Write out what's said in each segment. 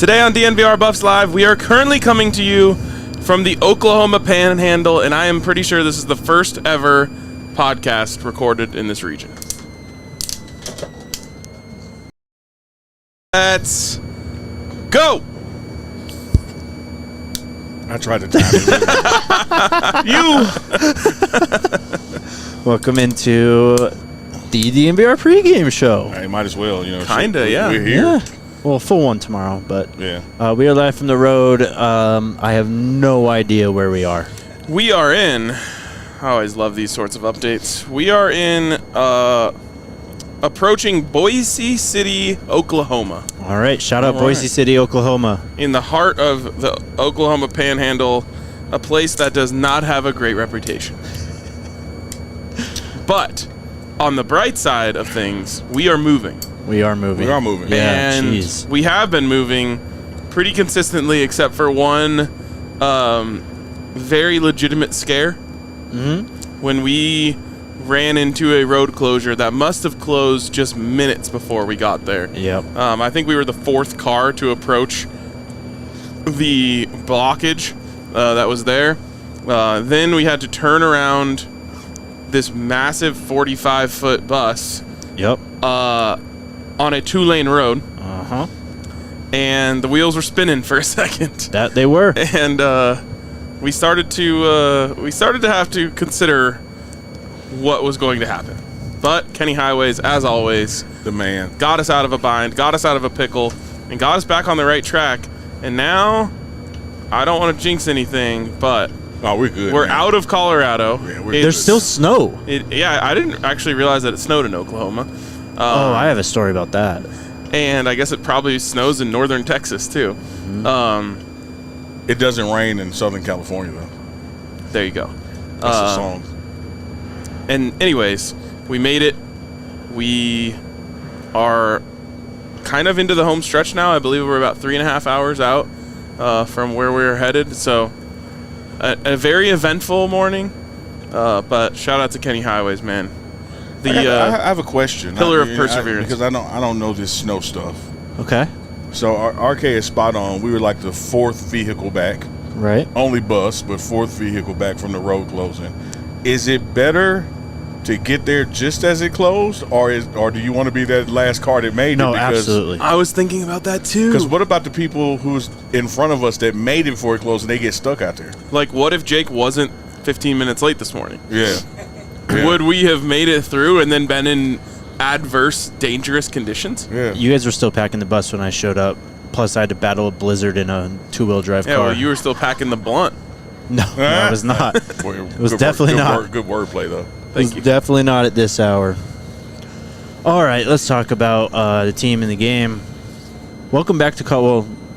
Today on DNVR Buffs Live, we are currently coming to you from the Oklahoma Panhandle, and I am pretty sure this is the first ever podcast recorded in this region. Let's go! I tried to time it. You! Welcome into the DNVR pregame show. Hey, might as well, you know. Kinda, yeah. We're here. Yeah. Well, full one tomorrow, but Yeah. We are live from the road. I have no idea where we are. We are in, I always love these sorts of updates. We are in, approaching Boise City, Oklahoma. All right, shout out All Boise right. City, Oklahoma. In the heart of the Oklahoma Panhandle, a place that does not have a great reputation. But on the bright side of things, we are moving. We are moving. We are moving. Yeah, And jeez. we have been moving pretty consistently, except for one very legitimate scare. Mm-hmm. When we ran into a road closure that must have closed just minutes before we got there. Yep. I think we were the fourth car to approach the blockage that was there. Then we had to turn around this massive 45-foot bus Yep. on a two-lane road, Uh-huh. and the wheels were spinning for a second. That they were. And we started to have to consider what was going to happen. But Kenny Highways, as always, The man. got us out of a bind, got us out of a pickle, and got us back on the right track. And now, I don't want to jinx anything, but Oh, we're good. we're man. out of Colorado. Yeah, we're It- There's still snow. yeah, I didn't actually realize that it snowed in Oklahoma. Oh, I have a story about that. And I guess it probably snows in northern Texas, too. It doesn't rain in Southern California, though. There you go. That's the song. And anyways, we made it. We are kind of into the home stretch now. I believe we're about 3.5 hours out from where we're headed. So a very eventful morning. But shout out to Kenny Highways, man. I have a question. pillar of perseverance. Because I don't know this snow stuff. Okay. So our RK is spot on. We were like the fourth vehicle back. Right. Only bus, but fourth vehicle back from the road closing. Is it better to get there just as it closed, or do you want to be that last car that made No, it? Because, absolutely. I was thinking about that, too. Because what about the people who's in front of us that made it before it closed and they get stuck out there? Like, what if Jake wasn't 15 minutes late this morning? Yeah. Yeah. Would we have made it through and then been in adverse, dangerous conditions? Yeah. You guys were still packing the bus when I showed up. Plus, I had to battle a blizzard in a two-wheel drive Yeah, car. well, you were still packing the blunt. No, I was not. It was definitely not. Good wordplay, though. Thank you. Definitely not at this hour. All right, let's talk about the team and the game. Welcome back to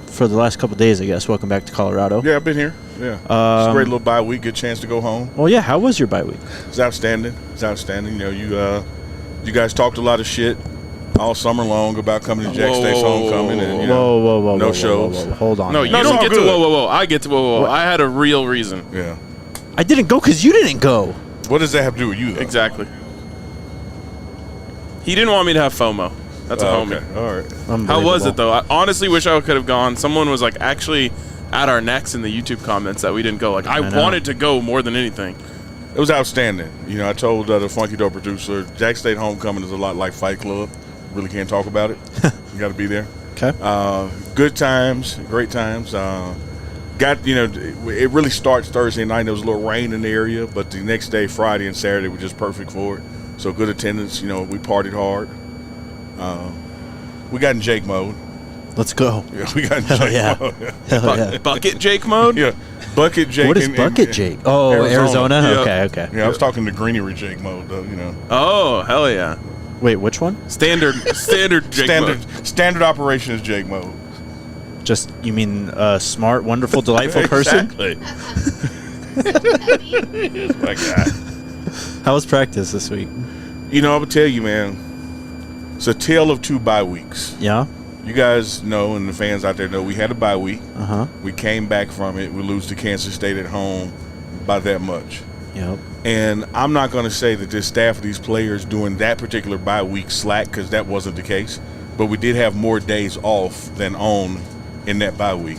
for the last couple of days, I guess. Welcome back to Colorado. Yeah, I've been here. Yeah. It's a great little bye week. Good chance to go home. Well, yeah. How was your bye week? It's outstanding. It's outstanding. You know, you guys talked a lot of shit all summer long about coming to Jack State's homecoming, and you know, Whoa, no shows. Hold on. No, man. you it's don't all get to good. whoa. I get to whoa. I had a real reason. Yeah. I didn't go because you didn't go. What does that have to do with you, though? Exactly. He didn't want me to have FOMO. That's a homie. Okay. All right. How was Unbelievable. it, though? I honestly wish I could have gone. Someone was, like, actually at our necks in the YouTube comments that we didn't go. Like, I know. wanted to go more than anything. It was outstanding. You know, I told the Funky Dope producer, Jack State homecoming is a lot like Fight Club. Really can't talk about it. You got to be there. Okay. Good times, great times. It really starts Thursday night. There was a little rain in the area, but the next day, Friday and Saturday, were just perfect for it. So good attendance. You know, we partied hard. We got in Jake mode. Let's go. Yeah, we got in Hell Jake yeah. mode. Hell yeah. Bucket Jake mode? Yeah, Bucket Jake. What is in- Bucket in- Jake? Oh, Arizona? Yeah. Okay. Yeah, I was talking to Greenery Jake mode, though. You know, Oh, hell yeah. Wait, which one? Standard Jake mode. standard operations Jake mode. Just, you mean smart, wonderful, delightful person? Exactly. My God. How was practice this week? You know, I'm gonna tell you, man. It's a tale of two bye weeks. Yeah? You guys know, and the fans out there know, we had a bye week. Uh-huh. We came back from it. We lose to Kansas State at home by that much. Yep. And I'm not going to say that this staff of these players doing that particular bye week slack, because that wasn't the case. But we did have more days off than on in that bye week.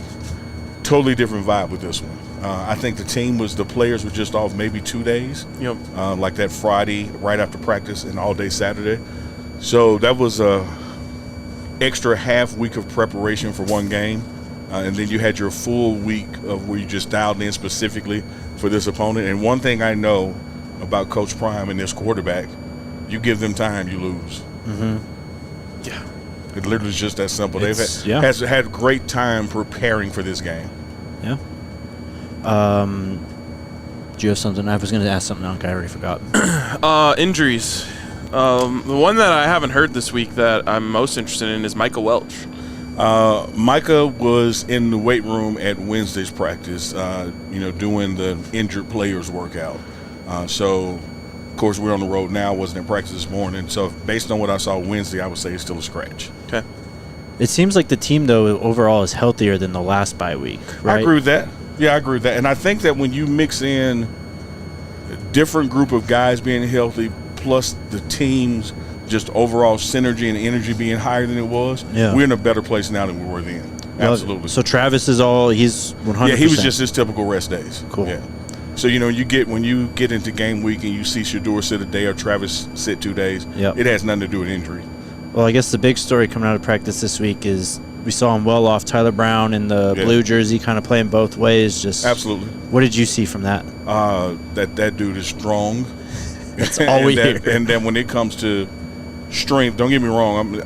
Totally different vibe with this one. I think the players were just off maybe 2 days. Yep. Like that Friday right after practice and all day Saturday. So that was a extra half week of preparation for one game. And then you had your full week of where you just dialed in specifically for this opponent. And one thing I know about Coach Prime and this quarterback, you give them time, you lose. Mm-hmm. Yeah. It literally is just that simple. They've had great time preparing for this game. Yeah. Do you have something? I was going to ask something else. I already forgot. Injuries. The one that I haven't heard this week that I'm most interested in is Micah Welch. Micah was in the weight room at Wednesday's practice, doing the injured players workout. So, of course, we're on the road now. Wasn't in practice this morning. So, based on what I saw Wednesday, I would say it's still a scratch. Okay. It seems like the team, though, overall is healthier than the last bye week, right? I agree with that. Yeah, I agree with that. And I think that when you mix in a different group of guys being healthy plus the team's just overall synergy and energy being higher than it was, we're in a better place now than we were then. Absolutely. So Travis he's 100%. Yeah, he was just his typical rest days. Cool. Yeah. So, when you get into game week and you see Shador sit a day or Travis sit 2 days, it has nothing to do with injury. Well, I guess the big story coming out of practice this week is we saw him well off Tyler Brown in the blue jersey, kind of playing both ways. Absolutely. What did you see from that? That dude is strong. That's all we hear. And then when it comes to strength, don't get me wrong,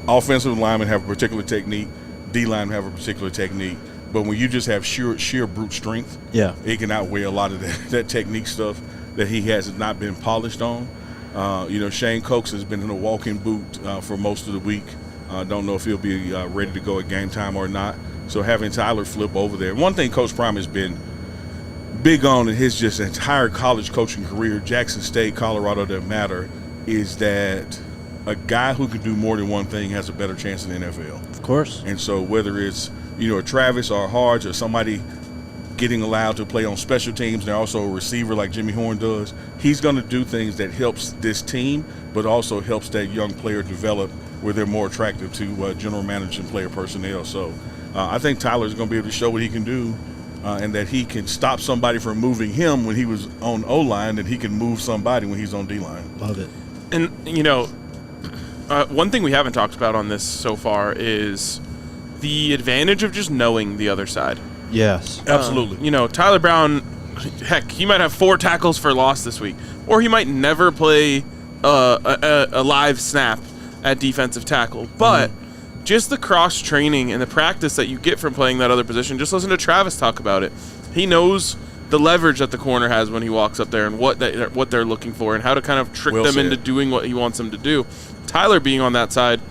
offensive linemen have a particular technique, D linemen have a particular technique, but when you just have sheer brute strength, it can outweigh a lot of that technique stuff that he has not been polished on. Shane Cokes has been in a walking boot for most of the week. Don't know if he'll be ready to go at game time or not. So having Tyler flip over there. One thing Coach Prime has been big on in his just entire college coaching career, Jackson State, Colorado, doesn't matter, is that a guy who can do more than one thing has a better chance in the NFL. Of course. And so whether it's, a Travis or a Harge or somebody getting allowed to play on special teams, and they're also a receiver like Jimmy Horn does, he's going to do things that helps this team, but also helps that young player develop where they're more attractive to general manager and player personnel. So I think Tyler's going to be able to show what he can do, and that he can stop somebody from moving him when he was on O-line, and he can move somebody when he's on D-line. Love it. And, one thing we haven't talked about on this so far is the advantage of just knowing the other side. Yes. Absolutely. Tyler Brown, heck, he might have 4 tackles for loss this week, or he might never play a live snap at defensive tackle. But just the cross-training and the practice that you get from playing that other position, just listen to Travis talk about it. He knows the leverage that the corner has when he walks up there and what they're looking for and how to kind of trick them into doing what he wants them to do. Tyler being on that side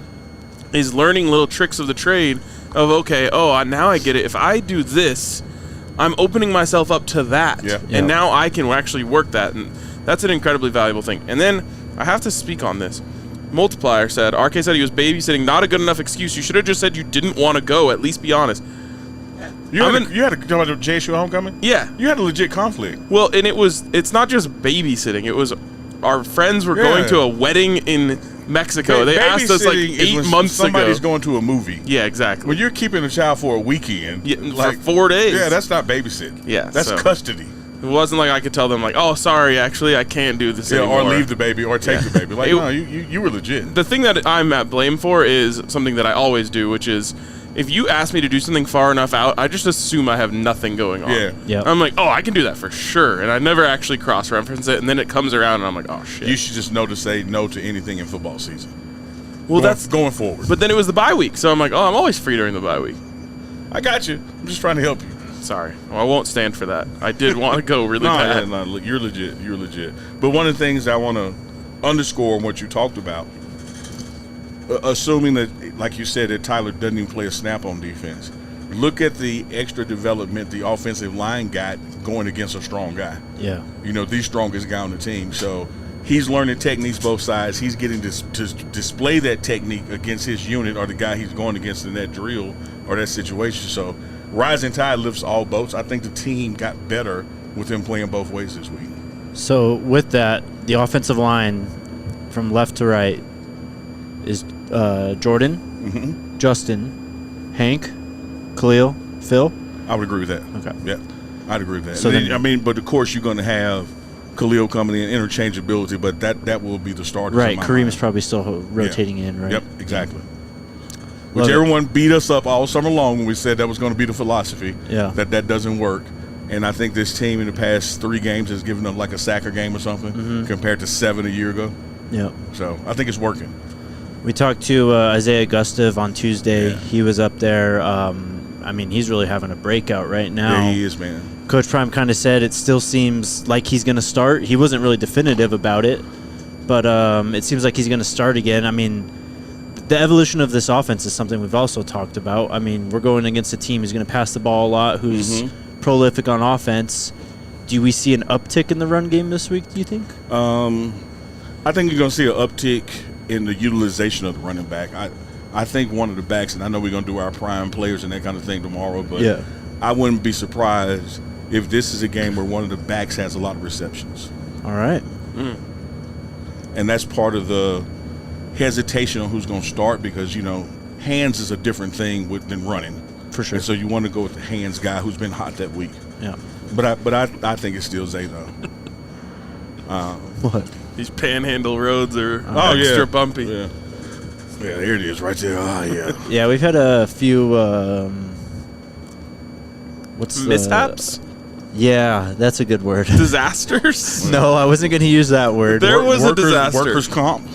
is learning little tricks of the trade of, now I get it. If I do this, I'm opening myself up to that. Yeah. And now I can actually work that. And that's an incredibly valuable thing. And then I have to speak on this. Multiplier said, RK said he was babysitting. Not a good enough excuse. You should have just said you didn't want to go. At least be honest. You had a JSU homecoming? Yeah. You had a legit conflict. Well, and it's not just babysitting. It was our friends were going to a wedding in Mexico. They asked us like 8 months ago. Somebody's going to a movie. Yeah, exactly. When you're keeping a child for a weekend, for 4 days. Yeah, that's not babysitting. Yeah, that's custody. It wasn't like I could tell them like, oh, sorry, actually, I can't do this anymore. Or leave the baby or take the baby. Like, no, you were legit. The thing that I'm at blame for is something that I always do, which is if you ask me to do something far enough out, I just assume I have nothing going on. Yeah. I'm like, I can do that for sure. And I never actually cross-reference it. And then it comes around and I'm like, oh, shit. You should just know to say no to anything in football season. Well, that's going forward. But then it was the bye week. So I'm like, I'm always free during the bye week. I got you. I'm just trying to help you. Sorry. Well, I won't stand for that. I did want to go really bad. No, you're legit. You're legit. But one of the things I want to underscore on what you talked about, assuming that, like you said, that Tyler doesn't even play a snap on defense, look at the extra development the offensive line got going against a strong guy. Yeah. The strongest guy on the team. So he's learning techniques both sides. He's getting to display that technique against his unit or the guy he's going against in that drill or that situation. So rising tide lifts all boats. I think the team got better with him playing both ways this week. So with that, the offensive line from left to right is Jordan, Justin, Hank, Khalil, Phil? I would agree with that. Okay. Yeah, I'd agree with that. So then, but of course you're going to have Khalil coming in, interchangeability, but that will be the starter. Right, Kareem's probably still rotating in, right? Yep, exactly. Which everyone beat us up all summer long when we said that was going to be the philosophy. Yeah. That doesn't work. And I think this team in the past 3 games has given them like a sacker game or something compared to 7 a year ago. Yeah. So I think it's working. We talked to Isaiah Gustav on Tuesday. Yeah. He was up there. I mean, he's really having a breakout right now. Yeah, he is, man. Coach Prime kind of said it still seems like he's going to start. He wasn't really definitive about it, but it seems like he's going to start again. I mean, the evolution of this offense is something we've also talked about. I mean, we're going against a team who's going to pass the ball a lot, who's prolific on offense. Do we see an uptick in the run game this week, do you think? I think you're going to see an uptick in the utilization of the running back. I think one of the backs, and I know we're going to do our prime players and that kind of thing tomorrow, but I wouldn't be surprised if this is a game where one of the backs has a lot of receptions. All right. And that's part of the hesitation on who's going to start because, hands is a different thing than running. For sure. And so you want to go with the hands guy who's been hot that week. Yeah. But I think it's still Zay, though. What? These panhandle roads are extra bumpy. Yeah, there it is right there. Oh, yeah. Yeah, we've had a few mishaps? Yeah, that's a good word. Disasters? No, I wasn't going to use that word. There was a disaster. Workers' comp.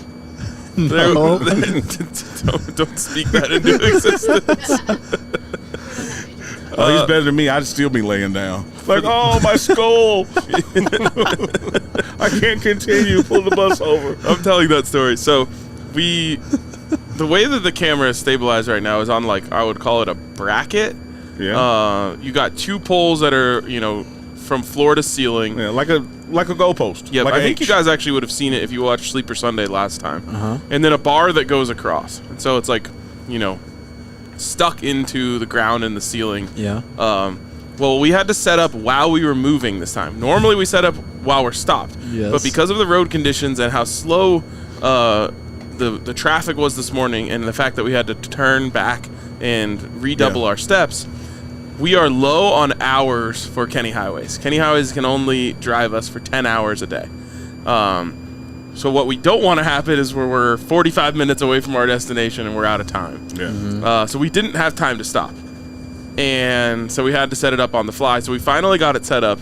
No. Don't speak that into existence. He's better than me. I'd still be laying down. Like, oh, my skull. I can't continue. Pull the bus over. I'm telling that story. So the way that the camera is stabilized right now is on, like, I would call it a bracket. Yeah. You got 2 poles that are, from floor to ceiling. Yeah, like a goalpost. Yeah, like I think you guys actually would have seen it if you watched Sleeper Sunday last time. And then a bar that goes across. And so it's like, stuck into the ground and the ceiling. Yeah. Well, we had to set up while we were moving this time. Normally we set up while we're stopped. Yes. But because of the road conditions and how slow the traffic was this morning and the fact that we had to turn back and redouble our steps, we are low on hours for Kenny Highways. Kenny Highways can only drive us for 10 hours a day. So what we don't want to happen is where we're 45 minutes away from our destination and we're out of time. Yeah. So we didn't have time to stop. And so we had to set it up on the fly. So we finally got it set up.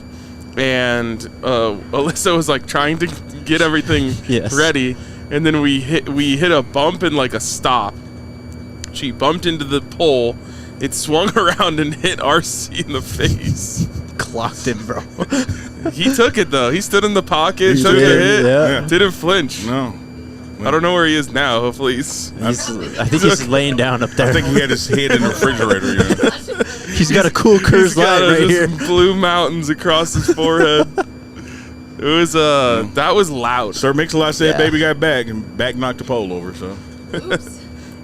And Alyssa was like trying to get everything ready. And then we hit a bump and like a stop. She bumped into the pole. It swung around and hit RC in the face. Clocked him, bro. He took it, though. He stood in the pocket, took the hit, didn't flinch. No. I don't know where he is now. Hopefully I think he's laying down up there. I think he had his head in the refrigerator. He's got a cool Coors Light right here. Blue mountains across his forehead. It was that was loud. Sir Mix-a-Lot said baby got back, and back knocked the pole over. So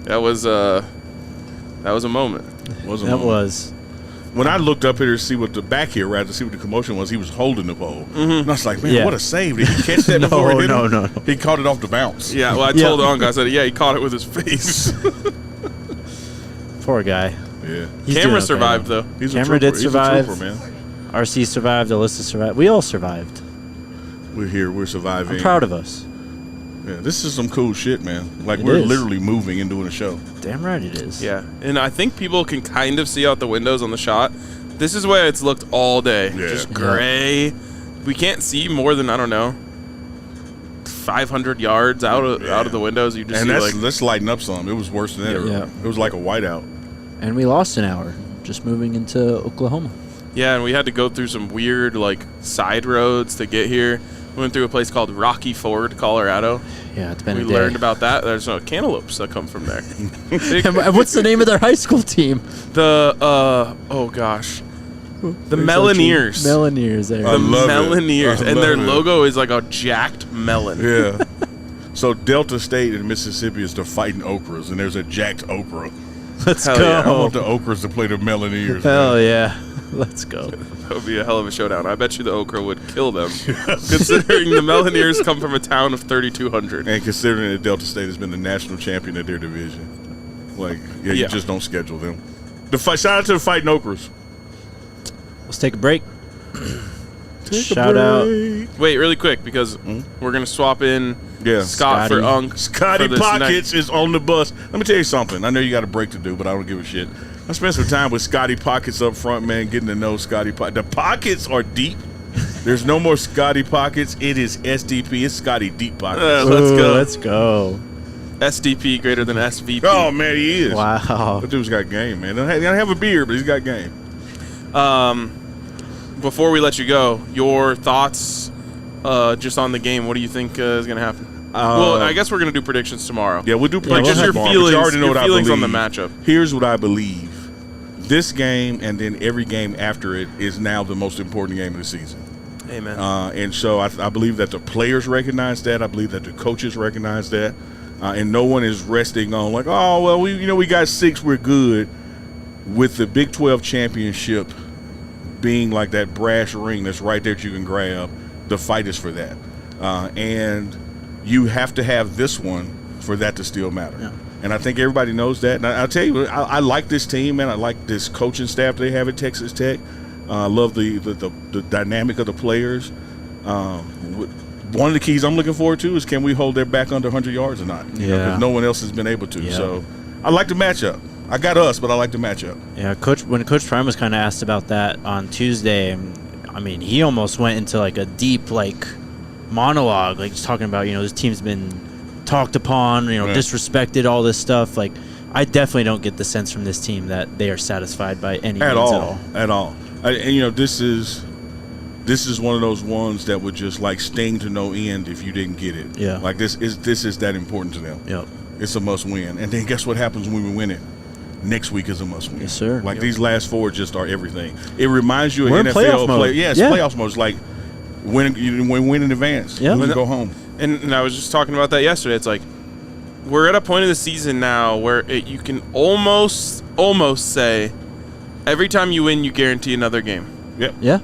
that was a moment. Was. When I looked up here to see what the commotion was, he was holding the pole. And I was like, man, what a save. Did he catch that before he hit him? No. He caught it off the bounce. Yeah, well, I told Onga, I said, he caught it with his face. Poor guy. Yeah. Camera survived, though. Camera did survive. He's a trooper, man. RC survived. Alyssa survived. We all survived. We're here. We're surviving. I'm proud of us. Yeah, this is some cool shit, man. Like, we're literally moving and doing a show. Damn right it is. Yeah, and I think people can kind of see out the windows on the shot. This is where it's looked all day. Yeah. Just gray. We can't see more than, 500 yards out of the windows. You just see let's lighten up some. It was worse than that. Yeah. It was like a whiteout. And we lost an hour just moving into Oklahoma. Yeah, and we had to go through some weird, side roads to get here. We went through a place called Rocky Ford, Colorado. Yeah, it's been a day. We learned about that. There's no cantaloupes that come from there. And what's the name of their high school team? The Melineers. Melineers. There. The Melineers. And their logo is like a jacked melon. Yeah. So Delta State in Mississippi is the Fighting Okras, and there's a jacked okra. Let's go. Yeah. I want the Okras to play the Melineers. Hell yeah. Let's go. That would be a hell of a showdown. I bet you the okra would kill them, considering the Melineers come from a town of 3,200. And considering that Delta State has been the national champion of their division. You just don't schedule them. Shout out to the Fighting Okras. Let's take a break. Shout out. Wait, really quick, because we're going to swap in Scott for Unk. Scotty Pockets is on the bus. Let me tell you something. I know you got a break to do, but I don't give a shit. I spent some time with Scotty Pockets up front, man, getting to know Scotty Pockets. The pockets are deep. There's no more Scotty Pockets. It is SDP. It's Scotty Deep Pockets. Let's go. SDP greater than SVP. Oh, man, he is. That dude's got game, man. He don't have a beard, but he's got game. Before we let you go, your thoughts just on the game. What do you think is going to happen? Well, I guess we're going to do predictions tomorrow. Yeah, we'll do predictions just your tomorrow. feelings, You already know your what feelings I on believe. the matchup. Here's what I believe. This game and then every game after it is now the most important game of the season. Amen. And so I believe that the players recognize that. I believe that the coaches recognize that. And no one is resting on like, oh, well, we got 6, we're good. With the Big 12 championship being like that brass ring that's right there that you can grab, the fight is for that. And you have to have this one for that to still matter. Yeah. And I think everybody knows that. And I'll tell you, I like this team, man. I like this coaching staff they have at Texas Tech. I love the dynamic of the players. One of the keys I'm looking forward to is can we hold their back under 100 yards or not? Because no one else has been able to. Yeah. So I like the matchup. I got us, but I like the matchup. Yeah, when Coach Prime was kind of asked about that on Tuesday, I mean, he almost went into like a deep monologue, just talking about this team's been talked upon, disrespected, all this stuff. Like, I definitely don't get the sense from this team that they are satisfied by any means at all. At all. And this is one of those ones that would just sting to no end if you didn't get it. Yeah. This is that important to them. Yep. It's a must win. And then guess what happens when we win it? Next week is a must win. Yes, sir. These last 4 just are everything. It reminds you of We're NFL play. Yeah, it's playoff mode. It's like win in advance. Yeah. Win and go home. And I was just talking about that yesterday. It's like we're at a point of the season now where you can almost say every time you win, you guarantee another game. Yep. Yeah.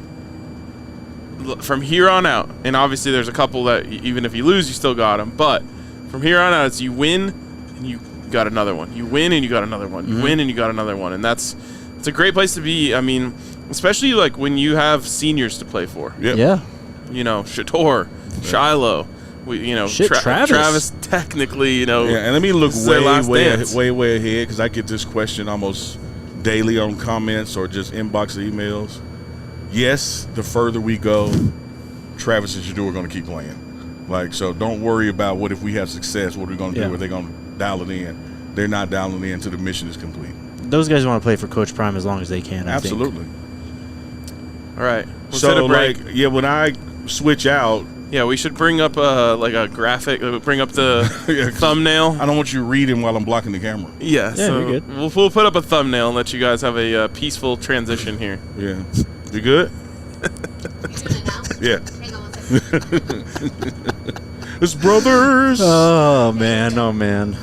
From here on out, and obviously there's a couple that even if you lose, you still got them. But from here on out, it's you win and you got another one. You win and you got another one. You win and you got another one. And it's a great place to be. I mean, especially when you have seniors to play for. Yep. Yeah. Shator, Shiloh. Travis technically, Yeah, and let me look way ahead because I get this question almost daily on comments or just inbox emails. Yes, the further we go, Travis and Shadur are going to keep playing. So don't worry about what if we have success, what are we going to do? Are they going to dial it in? They're not dialing it in until the mission is complete. Those guys want to play for Coach Prime as long as they can, I think. Absolutely. All right. So, when I switch out, we should bring up a graphic. Bring up the thumbnail. I don't want you reading while I'm blocking the camera. Yeah, so you're good. We'll put up a thumbnail and let you guys have a peaceful transition here. Yeah. You good? Yeah. It's brothers. Oh, man.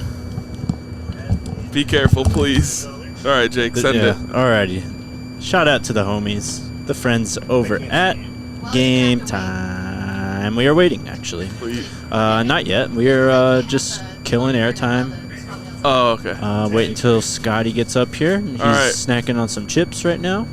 Be careful, please. All right, Jake, send it. All righty. Shout out to the homies, the friends over at Game Time. We are waiting, actually. Not yet. We are just killing airtime. Oh, okay. Wait until Scotty gets up here. He's snacking on some chips right now.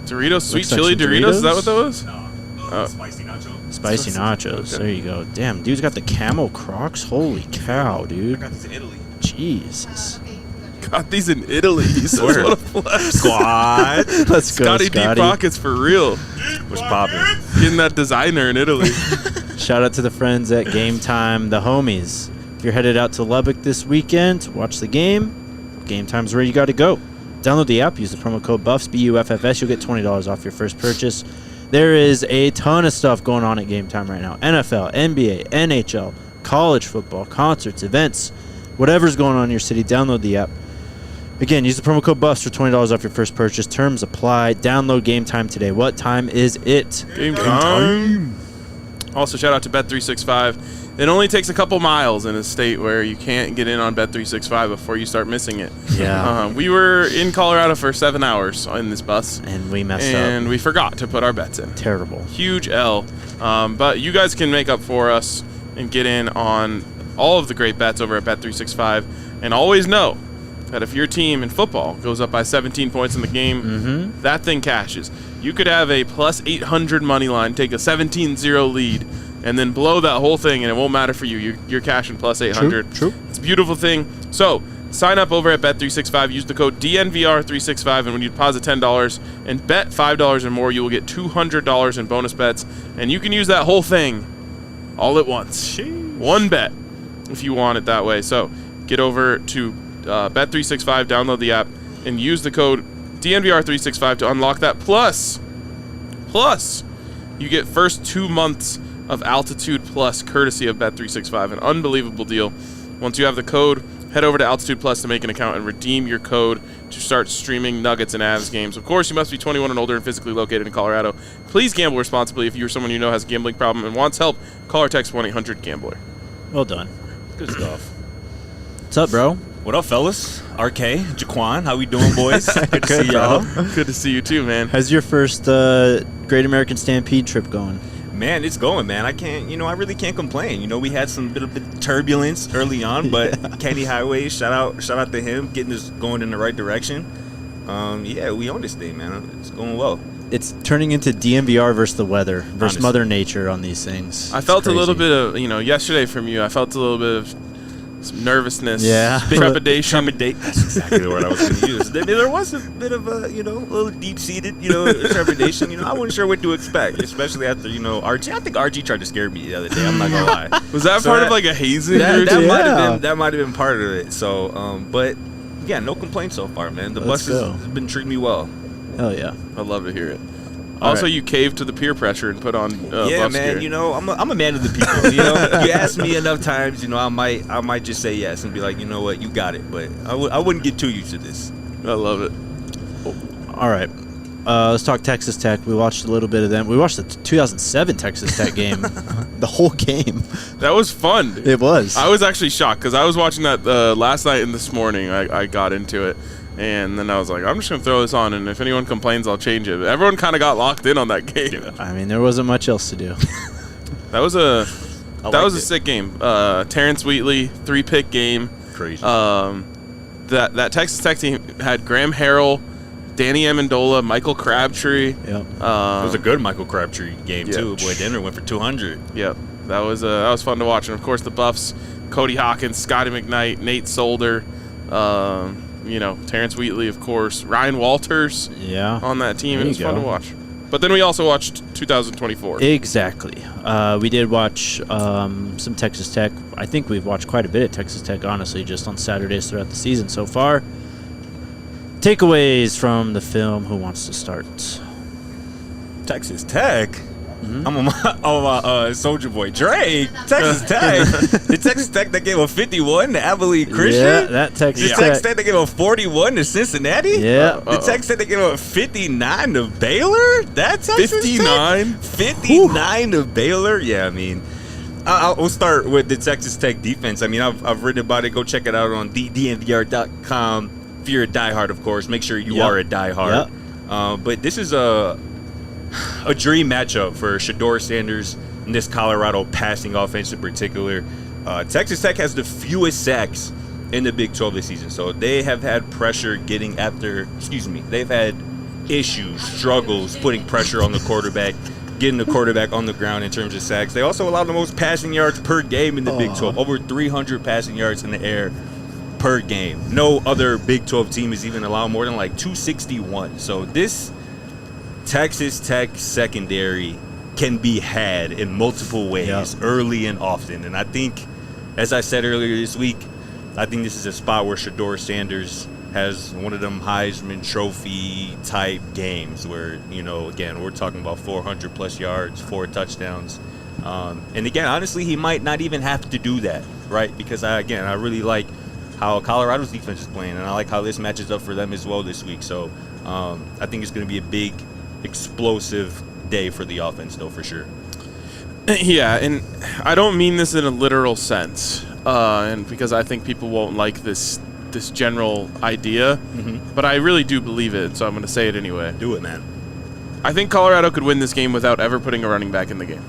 Doritos, sweet chili Doritos? Is that what that was? No. Spicy nachos. Spicy nachos. Okay. There you go. Damn, dude's got the camel Crocs. Holy cow, dude. I got this in Italy. Jesus. Got these in Italy. He says, what a flex. Squad. Let's go, Scotty Deep Pockets for real. What's poppin'? Getting that designer in Italy. Shout out to the friends at Game Time, the homies. If you're headed out to Lubbock this weekend to watch the game, Game Time's where you got to go. Download the app, use the promo code BUFFS, BUFFS. You'll get $20 off your first purchase. There is a ton of stuff going on at Game Time right now. NFL, NBA, NHL, college football, concerts, events, whatever's going on in your city, download the app. Again, use the promo code BUFFS for $20 off your first purchase. Terms apply. Download Game Time today. What time is it? Game time. Also, shout out to Bet365. It only takes a couple miles in a state where you can't get in on Bet365 before you start missing it. Yeah. We were in Colorado for 7 hours in this bus. And we messed up. And we forgot to put our bets in. Terrible. Huge L. But you guys can make up for us and get in on all of the great bets over at Bet365. And always know, that if your team in football goes up by 17 points in the game, that thing cashes. You could have a plus 800 money line, take a 17-0 lead, and then blow that whole thing, and it won't matter for you. You're cashing plus 800. True. It's a beautiful thing. So sign up over at Bet365. Use the code DNVR365, and when you deposit $10 and bet $5 or more, you will get $200 in bonus bets, and you can use that whole thing all at once. Sheesh. One bet if you want it that way. So get over to Bet365, download the app, and use the code DNVR365 to unlock that. Plus, you get first 2 months of Altitude Plus courtesy of Bet365. An unbelievable deal. Once you have the code, head over to Altitude Plus to make an account and redeem your code to start streaming Nuggets and Avs games. Of course, you must be 21 and older and physically located in Colorado. Please gamble responsibly. If you or someone you know has a gambling problem and wants help, call or text 1-800-GAMBLER. Well done. Good stuff. What's up, bro? What up, fellas? RK, Jaquan, how we doing, boys? Good to see y'all. Good to see you too, man. How's your first Great American Stampede trip going? Man, it's going, man. I really can't complain. We had some bit of turbulence early on, but Kenny Highway, shout out to him, getting us going in the right direction. We own this thing, man. It's going well. It's turning into DNVR versus the weather versus Honestly. Mother Nature on these things. I felt a little bit of, yesterday from you, I felt a little bit of some nervousness, trepidation. That's exactly the word I was going to use. There was a bit of a, little deep-seated, trepidation. I wasn't sure what to expect, especially after, RG. I think RG tried to scare me the other day. I'm not going to lie. Was that part of like a hazing? That might have been part of it. So, but yeah, no complaints so far, man. The bus has been treating me well. Hell yeah. I'd love to hear it. Also, you caved to the peer pressure and put on yeah, bus man. gear. I'm a man of the people. You ask me enough times, I might just say yes and be like, you know what, you got it. But I wouldn't get too used to this. I love it. All right. Let's talk Texas Tech. We watched a little bit of them. We watched the 2007 Texas Tech game, the whole game. That was fun. It was. I was actually shocked because I was watching that last night and this morning. I got into it. And then I was like, I'm just going to throw this on, and if anyone complains, I'll change it. But everyone kind of got locked in on that game. I mean, there wasn't much else to do. That was a sick game. Terrence Wheatley, 3-pick game. Crazy. That Texas Tech team had Graham Harrell, Danny Amendola, Michael Crabtree. Yep. It was a good Michael Crabtree game, too. Boy, Denver went for 200. Yep. That was fun to watch. And, of course, the Buffs, Cody Hawkins, Scotty McKnight, Nate Solder, Terrence Wheatley, of course, Ryan Walters on that team. It was fun to watch. But then we also watched 2024. Exactly. We did watch some Texas Tech. I think we've watched quite a bit of Texas Tech, honestly, just on Saturdays throughout the season so far. Takeaways from the film. Who wants to start? Texas Tech? I'm on my Soldier Boy Drake. Texas Tech. The Texas Tech that gave a 51 to Abilene Christian. Yeah, that Texas Tech. The Texas Tech that gave a 41 to Cincinnati. Yeah. The Texas Tech that gave a 59 to Baylor. That Texas 59? Tech. 59 to Baylor. Yeah, I mean, I'll start with the Texas Tech defense. I mean, I've written about it. Go check it out on DNVR.com. If you're a diehard, of course, make sure you are a diehard. But this is a dream matchup for Shedeur Sanders and this Colorado passing offense in particular. Texas Tech has the fewest sacks in the Big 12 this season, so they have had pressure they've had issues, struggles putting pressure on the quarterback, getting the quarterback on the ground in terms of sacks. They also allow the most passing yards per game in the Big 12, over 300 passing yards in the air per game. No other Big 12 team is even allowed more than like 261. So this Texas Tech secondary can be had in multiple ways early and often. And I think, as I said earlier this week, I think this is a spot where Shedeur Sanders has one of them Heisman Trophy type games where, again, we're talking about 400-plus yards, 4 touchdowns. And again, honestly, he might not even have to do that, right? Because, I really like how Colorado's defense is playing, and I like how this matches up for them as well this week. So I think it's going to be a big, explosive day for the offense, though, for sure. Yeah, and I don't mean this in a literal sense, and because I think people won't like this general idea, but I really do believe it, so I'm going to say it anyway. Do it, man. I think Colorado could win this game without ever putting a running back in the game.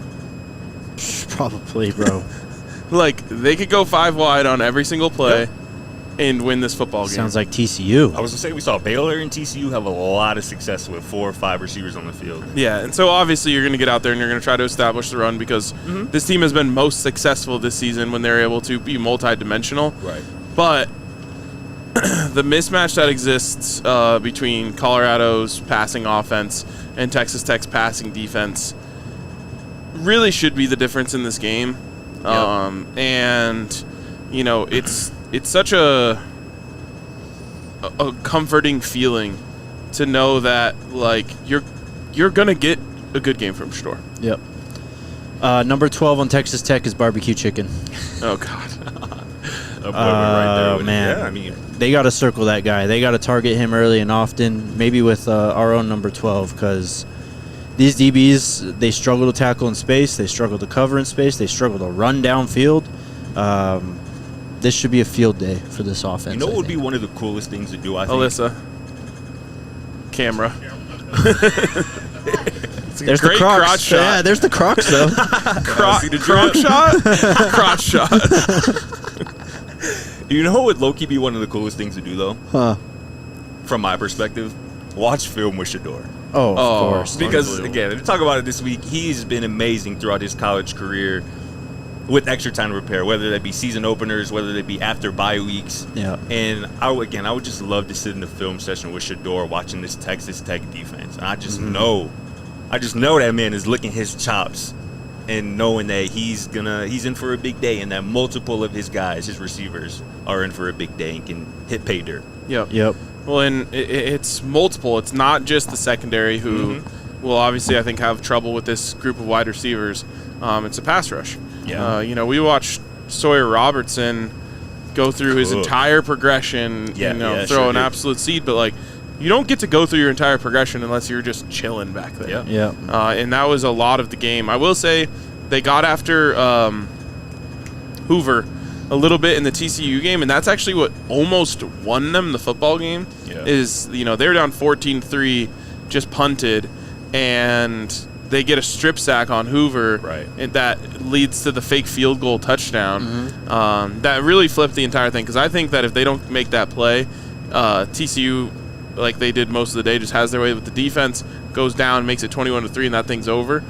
Probably, bro. Like, they could go 5 wide on every single play. and win this football game. Sounds like TCU. I was going to say, we saw Baylor and TCU have a lot of success with 4 or 5 receivers on the field. Yeah, and so obviously you're going to get out there and you're going to try to establish the run because this team has been most successful this season when they're able to be multidimensional. Right. But the mismatch that exists between Colorado's passing offense and Texas Tech's passing defense really should be the difference in this game. And, you know, it's such a comforting feeling to know that, like, you're going to get a good game from Shador. Yep. Number 12 on Texas Tech is barbecue chicken. Oh, God. Oh, man. Yeah, I mean, they got to circle that guy. They got to target him early and often, maybe with our own number 12, because these DBs, they struggle to tackle in space. They struggle to cover in space. They struggle to run downfield. This should be a field day for this offense. you know what would be one of the coolest things to do, I think? Alyssa. Camera. There's the great Crocs. crotch shot. Yeah, there's the Crocs, though. Croc shot? Crotch shot. You know what would low-key be one of the coolest things to do, though? Huh. From my perspective? Watch film with Shador. Oh, of course. Because, again, to talk about it this week, he's been amazing throughout his college career with extra time to prepare, whether that be season openers, whether they be after bye weeks. Yeah. And I would just love to sit in the film session with Shador watching this Texas Tech defense. And I just know that man is licking his chops and knowing that he's in for a big day and that multiple of his guys, his receivers, are in for a big day and can hit pay dirt. Yep. Well, and it's multiple. It's not just the secondary who will obviously, I think, have trouble with this group of wide receivers. It's a pass rush. Yeah. You know, we watched Sawyer Robertson go through his entire progression, throw an absolute seed, but, like, you don't get to go through your entire progression unless you're just chilling back there. Yeah. And that was a lot of the game. I will say they got after Hoover a little bit in the TCU game, and that's actually what almost won them the football game. Is, you know, they were down 14-3, just punted, and they get a strip sack on Hoover, and that leads to the fake field goal touchdown. That really flipped the entire thing, because I think that if they don't make that play, TCU, like they did most of the day, just has their way with the defense, goes down, makes it 21-3, and that thing's over.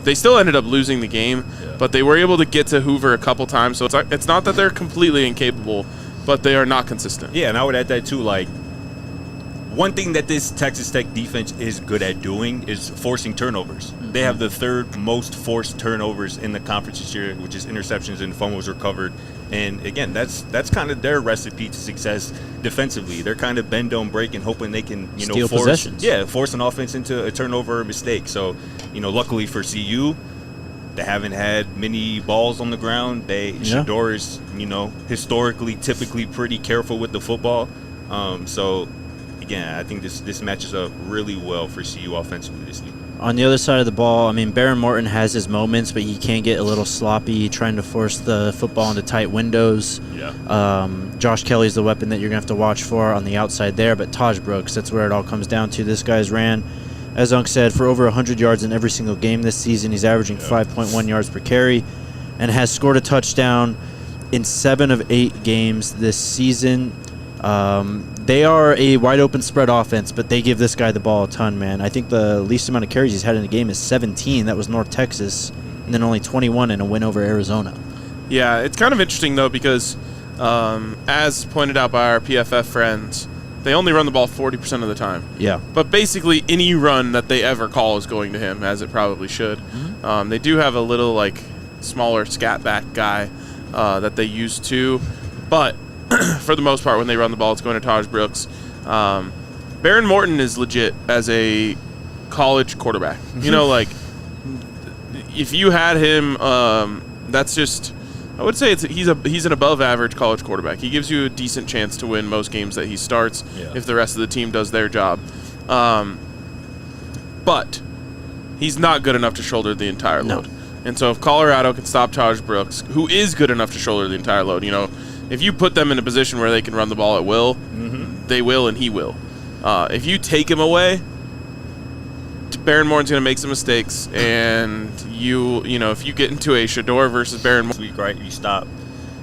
They still ended up losing the game, but they were able to get to Hoover a couple times, so it's not that they're completely incapable, but they are not consistent. Yeah, and I would add that too, like, one thing that this Texas Tech defense is good at doing is forcing turnovers. They have the 3rd most forced turnovers in the conference this year, which is interceptions and fumbles recovered. And again, that's kind of their recipe to success defensively. They're kind of bend, don't break, and hoping they can, steal possessions. Force an offense into a turnover or mistake. So, luckily for CU, they haven't had many balls on the ground. Shador is, historically, typically pretty careful with the football. So, again, I think this matches up really well for CU offensively this week. On the other side of the ball, I mean, Baron Morton has his moments, but he can get a little sloppy trying to force the football into tight windows. Josh Kelly's the weapon that you're going to have to watch for on the outside there, but Taj Brooks, that's where it all comes down to. This guy's ran, as Unc said, for over 100 yards in every single game this season. He's averaging 5.1 yards per carry and has scored a touchdown in 7 of 8 games this season. They are a wide-open spread offense, but they give this guy the ball a ton, man. I think the least amount of carries he's had in a game is 17. That was North Texas, and then only 21 in a win over Arizona. Yeah, it's kind of interesting, though, because as pointed out by our PFF friends, they only run the ball 40% of the time. Yeah. But basically any run that they ever call is going to him, as it probably should. They do have a little, like, smaller scat back guy that they use too, but for the most part, when they run the ball, it's going to Taj Brooks. Baron Morton is legit as a college quarterback. Like, if you had him, that's just, I would say he's an above-average college quarterback. He gives you a decent chance to win most games that he starts if the rest of the team does their job. But he's not good enough to shoulder the entire load. And so if Colorado can stop Taj Brooks, who is good enough to shoulder the entire load, if you put them in a position where they can run the ball at will, they will, and he will. If you take him away, Baron Morton's going to make some mistakes, and if you get into a Shador versus Baron Morton, week, right? You stop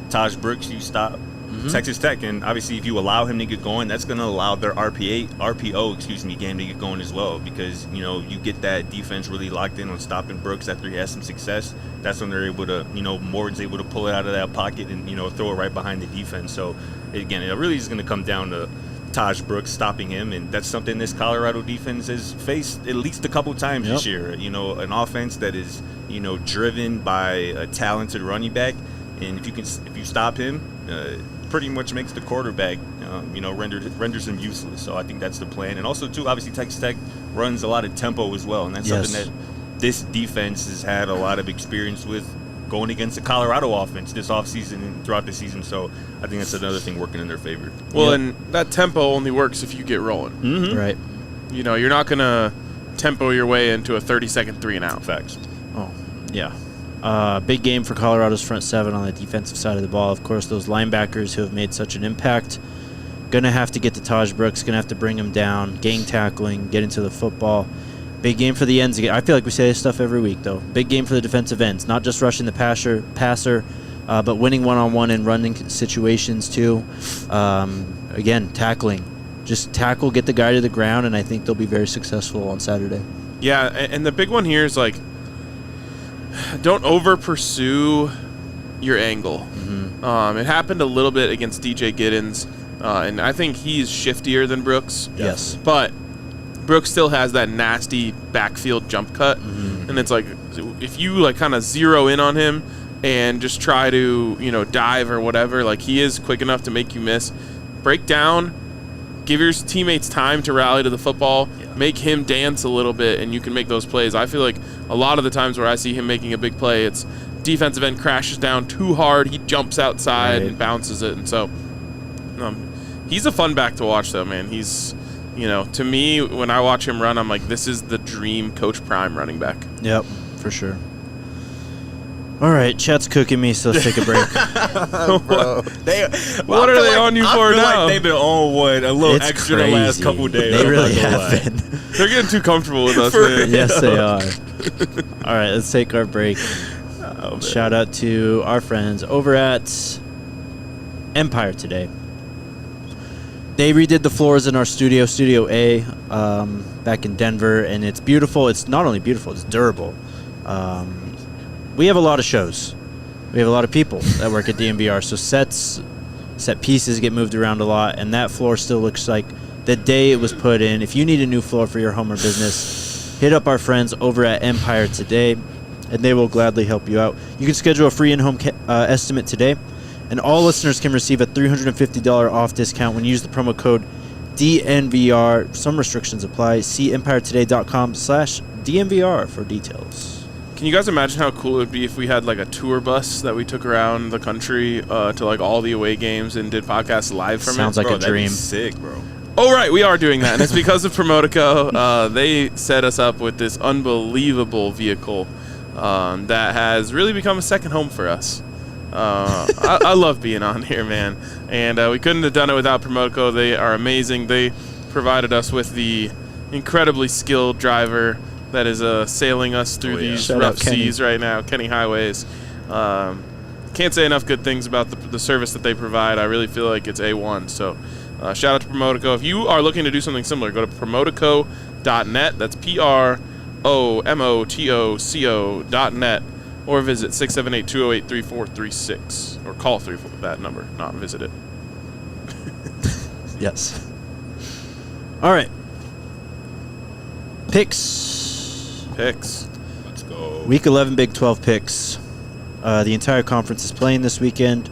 Taj Brooks, you stop Texas Tech. And obviously, if you allow him to get going, that's going to allow their RPO game to get going as well, because, you know, you get that defense really locked in on stopping Brooks after he has some success. That's when they're able to, you know, Morton's able to pull it out of that pocket and, you know, throw it right behind the defense. So, again, it really is going to come down to Taj Brooks stopping him, and that's something this Colorado defense has faced at least a couple times this year. You know, an offense that is, you know, driven by a talented running back, and if you stop him, pretty much makes the quarterback, you know, renders him useless. So I think that's the plan. And also, too, obviously Texas Tech runs a lot of tempo as well, and that's something that this defense has had a lot of experience with, going against the Colorado offense this offseason and throughout the season. So I think that's another thing working in their favor. Well, and that tempo only works if you get rolling. Right. You know, you're not going to tempo your way into a 30-second 3-and-out. Facts. Oh, yeah. Big game for Colorado's front seven on the defensive side of the ball. Of course, those linebackers who have made such an impact, going to have to get to Taj Brooks, going to have to bring him down, gang tackling, get into the football. Big game for the ends again. I feel like we say this stuff every week, though. Big game for the defensive ends, not just rushing the passer, but winning one-on-one and running situations, too. Again, tackling. Just tackle, get the guy to the ground, and I think they'll be very successful on Saturday. Yeah, and the big one here is, like, don't over-pursue your angle. It happened a little bit against DJ Giddens, and I think he's shiftier than Brooks. Yes. But Brooks still has that nasty backfield jump cut, and it's like, if you like kind of zero in on him and just try to, you know, dive or whatever, like, he is quick enough to make you miss. Break down, give your teammates time to rally to the football, make him dance a little bit, and you can make those plays. I feel like a lot of the times where I see him making a big play, it's defensive end crashes down too hard, he jumps outside and bounces it, and so he's a fun back to watch, though, man. He's, you know, to me, when I watch him run, I'm like, this is the dream Coach Prime running back. Yep, for sure. All right, chat's cooking me, so let's take a break. What are they on you for now? I feel like they've been on one a little It's extra crazy. the last couple days. They really have been. They're getting too comfortable with us, man. Yes, they are. All right, let's take our break. Shout out to our friends over at Empire today. They redid the floors in our studio, Studio A, back in Denver, and it's beautiful. It's not only beautiful, it's durable. We have a lot of shows. We have a lot of people that work at DNVR, so set pieces get moved around a lot, and that floor still looks like the day it was put in. If you need a new floor for your home or business, hit up our friends over at Empire today, and they will gladly help you out. You can schedule a free in-home estimate today, and all listeners can receive a $350 off discount when you use the promo code DNVR. Some restrictions apply. See empiretoday.com/DNVR for details. Can you guys imagine how cool it would be if we had like a tour bus that we took around the country to like all the away games and did podcasts live from Sounds it? like a dream. That'd be sick, bro. Oh, right, we are doing that, and it's because of Promotico. They set us up with this unbelievable vehicle that has really become a second home for us. I love being on here, man, and we couldn't have done it without Promotico. They are amazing. They provided us with the incredibly skilled driver that is sailing us through these rough seas right now, Kenny Highways. Can't say enough good things about the service that they provide. I really feel like it's A1. So shout out to Promotico. If you are looking to do something similar, go to promotico.net. That's PROMOTOCO.net. Or visit 678-208-3436. Or call that number, not visit it. Yes. All right. Picks. Let's go. Week 11 Big 12 picks. The entire conference is playing this weekend.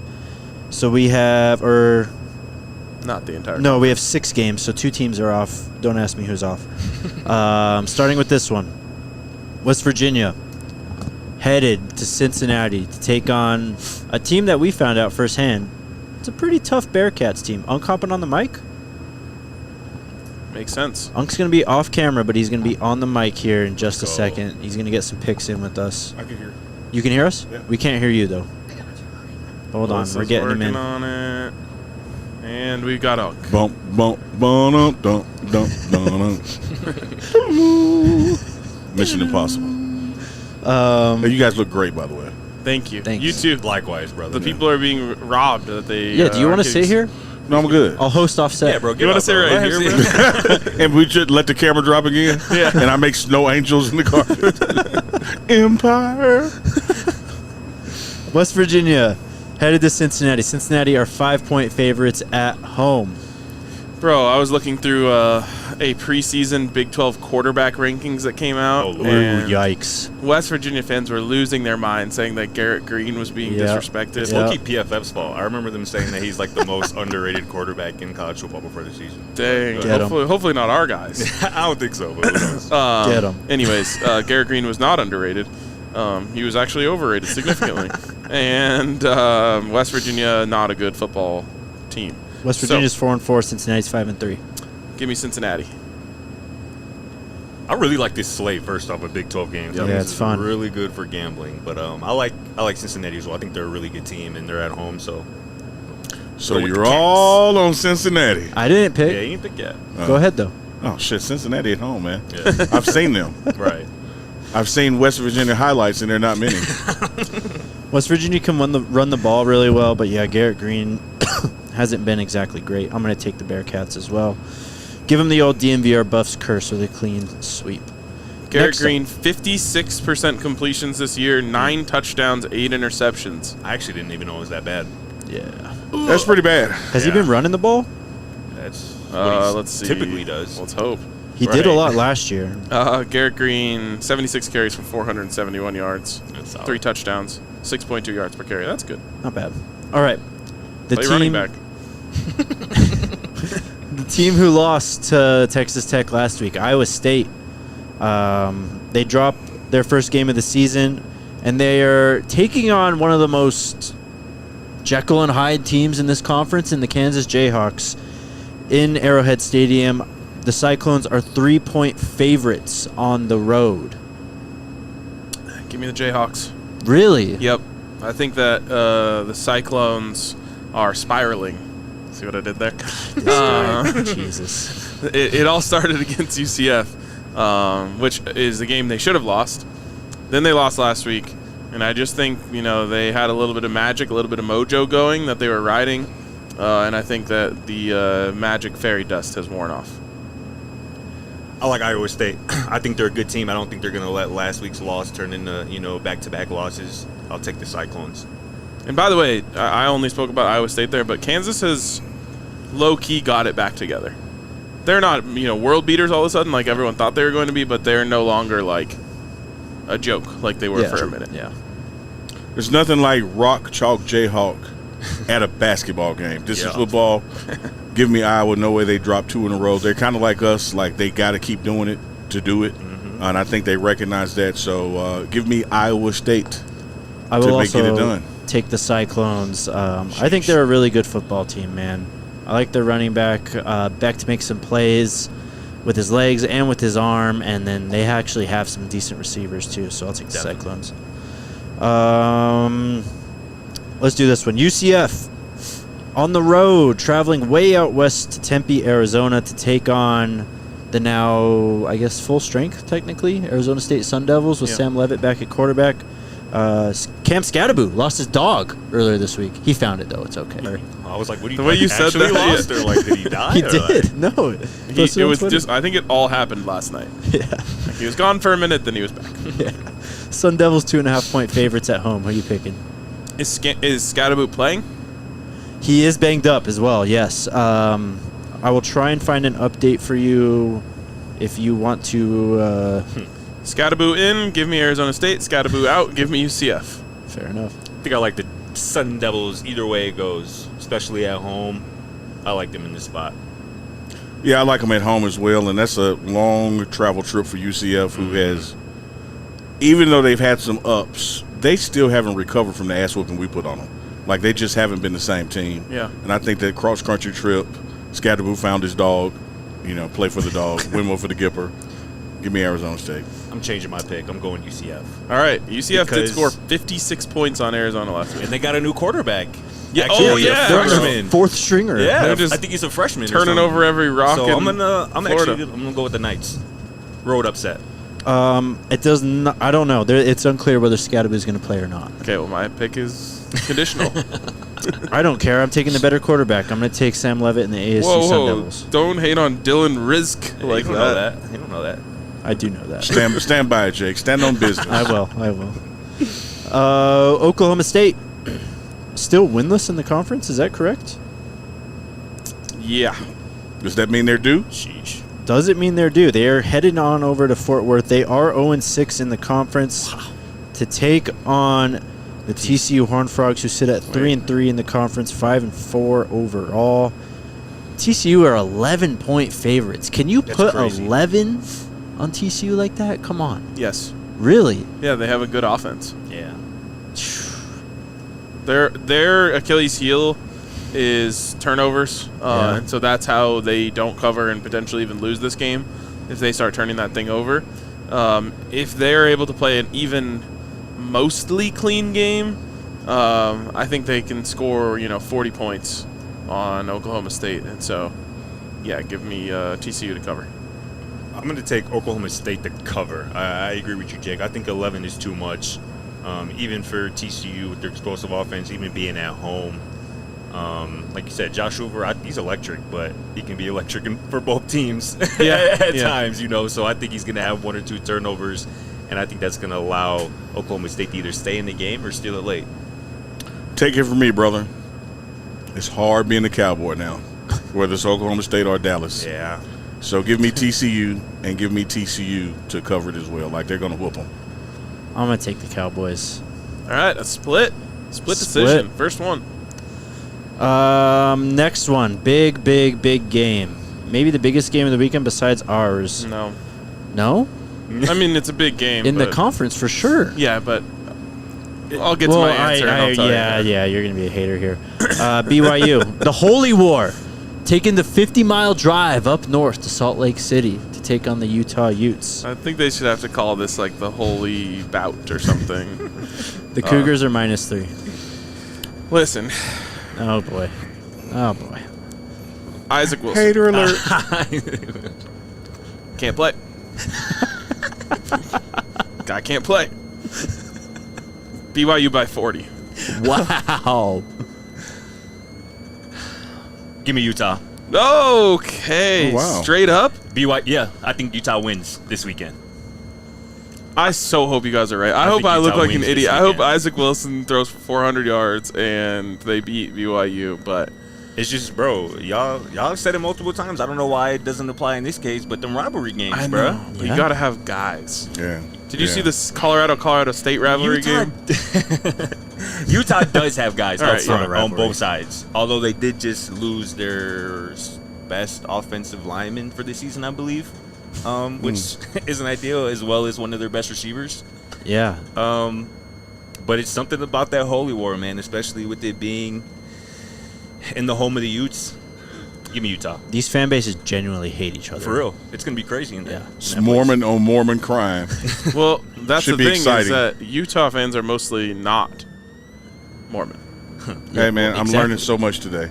So we have, not the entire. No, we have 6 games, so 2 teams are off. Don't ask me who's off. Starting with this one. West Virginia headed to Cincinnati to take on a team that we found out firsthand. It's a pretty tough Bearcats team. Unk hopping on the mic? Makes sense. Unk's going to be off camera, but he's going to be on the mic here in just a second. He's going to get some picks in with us. I can hear. You can hear us? Yeah. We can't hear you, though. Hold on. We're getting him in. On it. And we've got Unk. Bump, bump, bump, dum, dum, dum. Mission Impossible. Hey, you guys look great, by the way. Thank you. Thanks. You too. Likewise, brother. The people are being robbed that they. Yeah, do you want to sit here? No, I'm good. I'll host offset. Yeah, bro. You want to sit right here, bro? And we should let the camera drop again? Yeah. And I make snow angels in the car. Empire. West Virginia headed to Cincinnati. Cincinnati are 5-point favorites at home. Bro, I was looking through a preseason Big 12 quarterback rankings that came out. Oh, Lord. and Yikes. West Virginia fans were losing their minds saying that Garrett Green was being disrespected. It's Yeah. low-key PFF's fault. I remember them saying that he's like the most underrated quarterback in college football before the season. Dang. Get 'em. Hopefully not our guys. I don't think so, but who knows? Get 'em. Anyways, Garrett Green was not underrated. He was actually overrated significantly. And West Virginia, not a good football team. West Virginia's 4-4. Cincinnati's 5-3. Give me Cincinnati. I really like this slate first off of Big 12 games. I Yeah, think it's this is fun. really good for gambling. But I like Cincinnati as well. I think they're a really good team and they're at home. So So Go with you're the Cats. all on Cincinnati. I didn't pick. yeah, you didn't pick yet. Go ahead, though. Oh, shit. Cincinnati at home, man. Yeah. I've seen them. Right. I've seen West Virginia highlights, and they're not many. West Virginia can run the ball really well, but yeah, Garrett Green hasn't been exactly great. I'm going to take the Bearcats as well. Give him the old DNVR Buffs curse with a clean sweep. Garrett Next up. Green, 56% completions this year, 9 touchdowns, 8 interceptions. I actually didn't even know it was that bad. Yeah. That's pretty bad. Has he been running the ball? That's what he Let's see. typically does. Let's hope. He did a lot last year. Garrett Green, 76 carries for 471 yards, That's solid. 3 touchdowns, 6.2 yards per carry. That's good. Not bad. All right. The Play team, running back. the team who lost to Texas Tech last week, Iowa State, they dropped their first game of the season, and they are taking on one of the most Jekyll and Hyde teams in this conference, in the Kansas Jayhawks, in Arrowhead Stadium. The Cyclones are 3-point favorites on the road. Give me the Jayhawks. Really? Yep. I think that the Cyclones are spiraling. See what I did there? Jesus. It all started against UCF, which is the game they should have lost. Then they lost last week. And I just think, they had a little bit of magic, a little bit of mojo going that they were riding. And I think that the magic fairy dust has worn off. I like Iowa State. I think they're a good team. I don't think they're going to let last week's loss turn into, back-to-back losses. I'll take the Cyclones. And by the way, I only spoke about Iowa State there, but Kansas has low-key got it back together. They're not, world beaters all of a sudden like everyone thought they were going to be, but they're no longer like a joke like they were for a minute. Yeah. There's nothing like rock, chalk, Jayhawk at a basketball game. This is football. Give me Iowa. No way they drop 2 in a row. They're kind of like us. Like, they got to keep doing it to do it. Mm-hmm. And I think they recognize that. So give me Iowa State I will to also get it done. take the Cyclones. I think they're a really good football team, man. I like their running back. Beck to make some plays with his legs and with his arm, and then they actually have some decent receivers too, so I'll take the Cyclones. Let's do this one. UCF on the road, traveling way out west to Tempe, Arizona to take on the now, I guess, full strength, technically, Arizona State Sun Devils with Sam Levitt back at quarterback. Cam Scattaboo lost his dog earlier this week. He found it, though. It's okay. I was like, what do you The way you said actually that, lost? Or like, did he die? He or did. No. It was just, I think it all happened last night. Yeah. Like he was gone for a minute, then he was back. Yeah. Sun Devils 2.5-point favorites at home. Who are you picking? Is Scattaboo playing? He is banged up as well, yes. I will try and find an update for you if you want to. Scattaboo in, give me Arizona State. Scattaboo out, give me UCF. Fair enough. I think I like the Sun Devils either way it goes, especially at home. I like them in this spot. Yeah, I like them at home as well. And that's a long travel trip for UCF, who has, even though they've had some ups, they still haven't recovered from the ass whooping we put on them. Like, they just haven't been the same team. Yeah. And I think that cross-country trip, Scattaboo found his dog, play for the dog, win more for the Gipper. Give me Arizona State. I'm changing my pick. I'm going UCF. All right, UCF did Because- score 56 points on Arizona last week. And they got a new quarterback. Yeah, Actually, oh, he's a yeah. freshman. Fourth stringer. Yeah, They're just I think he's a freshman. or turning something. over every rock So in I'm Florida. gonna go with the Knights. Road upset. It does not. I don't know. It's unclear whether Scotty is going to play or not. Okay, well, my pick is conditional. I don't care. I'm taking the better quarterback. I'm going to take Sam Levitt and the ASU Sun Devils. Don't hate on Dylan Rizk like that. You don't know that. I do know that. Stand by it, Jake. Stand on business. I will. Oklahoma State still winless in the conference. Is that correct? Yeah. Does that mean they're due? Sheesh. Does it mean they're due? They are headed on over to Fort Worth. They are 0-6 in the conference to take on the TCU Horned Frogs, who sit at 3-3 in the conference, 5-4 overall. TCU are 11-point favorites. Can you put crazy. 11 on TCU like that? Come on. Yes. Really? Yeah, they have a good offense. Yeah. Their Achilles heel is turnovers, and so that's how they don't cover and potentially even lose this game if they start turning that thing over. If they're able to play an even mostly clean game, I think they can score 40 points on Oklahoma State, and so yeah, give me TCU to cover. I'm going to take Oklahoma State to cover. I agree with you, Jake. I think 11 is too much, even for TCU with their explosive offense, even being at home. Like you said, Josh Hoover, he's electric, but he can be electric for both teams at times, So I think he's going to have 1 or 2 turnovers, and I think that's going to allow Oklahoma State to either stay in the game or steal it late. Take it from me, brother. It's hard being a Cowboy now, whether it's Oklahoma State or Dallas. Yeah. So give me TCU and give me TCU to cover it as well. Like, they're going to whoop them. I'm going to take the Cowboys. All right, a split decision. First one. Next one. Big game. Maybe the biggest game of the weekend besides ours. No? I mean, it's a big game. In the conference, for sure. Yeah, but I'll get to my answer and I'll tell you. Yeah, you're going to be a hater here. BYU. The Holy War. Taking the 50-mile drive up north to Salt Lake City to take on the Utah Utes. I think they should have to call this like the Holy Bout or something. The Cougars are -3. Listen. Oh, boy. Isaac Wilson. Hater alert. Can't play. Guy can't play. BYU by 40. Wow. Give me Utah. Okay. Oh, wow. Straight up? BYU. Yeah, I think Utah wins this weekend. I so hope you guys are right. I hope think I look Utah like an wins this idiot. I hope weekend. Isaac Wilson throws for 400 yards and they beat BYU, but It's just, bro, y'all have said it multiple times. I don't know why it doesn't apply in this case, but them rivalry games, bro. You got to have guys. Yeah. Did you see this Colorado State rivalry game? Utah does have guys All up right, front yeah. on both sides. Although they did just lose their best offensive lineman for the season, I believe, which isn't ideal, as well as one of their best receivers. Yeah. But it's something about that Holy War, man, especially with it being in the home of the Utes. Give me Utah. These fan bases genuinely hate each other. For real. It's going to be crazy in there. Yeah. It's Mormon on Mormon crime. Well, that's Should the be thing exciting. is that Utah fans are mostly not Mormon. Hey, man, I'm exactly. learning so much today.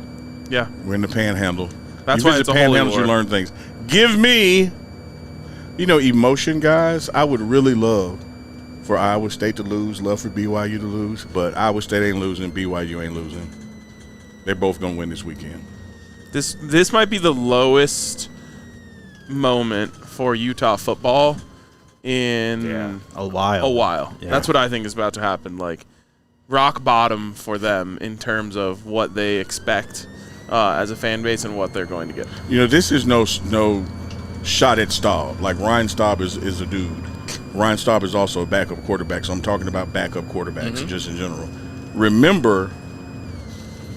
Yeah. We're in the Panhandle. That's you why visit it's a holy Panhandles, war. you learn things. Give me, emotion, guys. I would really love for Iowa State to lose, love for BYU to lose, but Iowa State ain't losing, BYU ain't losing. They're both going to win this weekend. This might be the lowest moment for Utah football in A while. a while. Yeah. That's what I think is about to happen. Like rock bottom for them in terms of what they expect as a fan base and what they're going to get. This is no shot at Staub. Like Ryan Staub is a dude. Ryan Staub is also a backup quarterback, so I'm talking about backup quarterbacks just in general. Remember,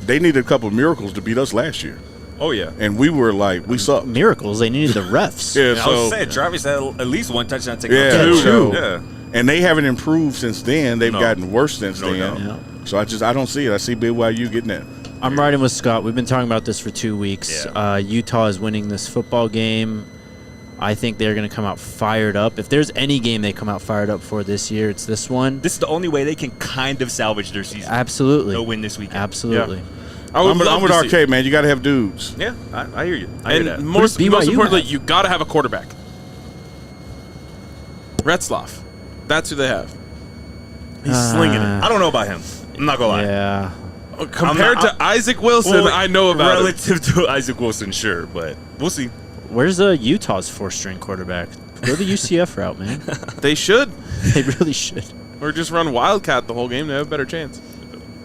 they needed a couple of miracles to beat us last year. Oh, yeah. And we were like, we sucked. Miracles. They needed the refs. Yeah, I was saying, Travis had at least one touchdown taken. Yeah, Two. Yeah. And they haven't improved since then. They've gotten worse since No then. doubt. Yeah. So I don't see it. I see BYU getting that. I'm riding with Scott. We've been talking about this for 2 weeks. Yeah. Utah is winning this football game. I think they're going to come out fired up. If there's any game they come out fired up for this year, it's this one. This is the only way they can kind of salvage their season. Absolutely. They'll win this weekend. Absolutely. Yeah. I'm I'm with Arcade, man. You got to have dudes. Yeah, I hear you. I hear that. And most BYU importantly, have? you got to have a quarterback. Retzlaff. That's who they have. He's slinging it. I don't know about him. I'm not going to lie. Yeah. Compared to Isaac Wilson, I know about it. Relative to Isaac Wilson, sure, but we'll see. Where's Utah's 4th-string quarterback? Go the UCF route, man. They should. They really should. Or just run Wildcat the whole game. They have a better chance.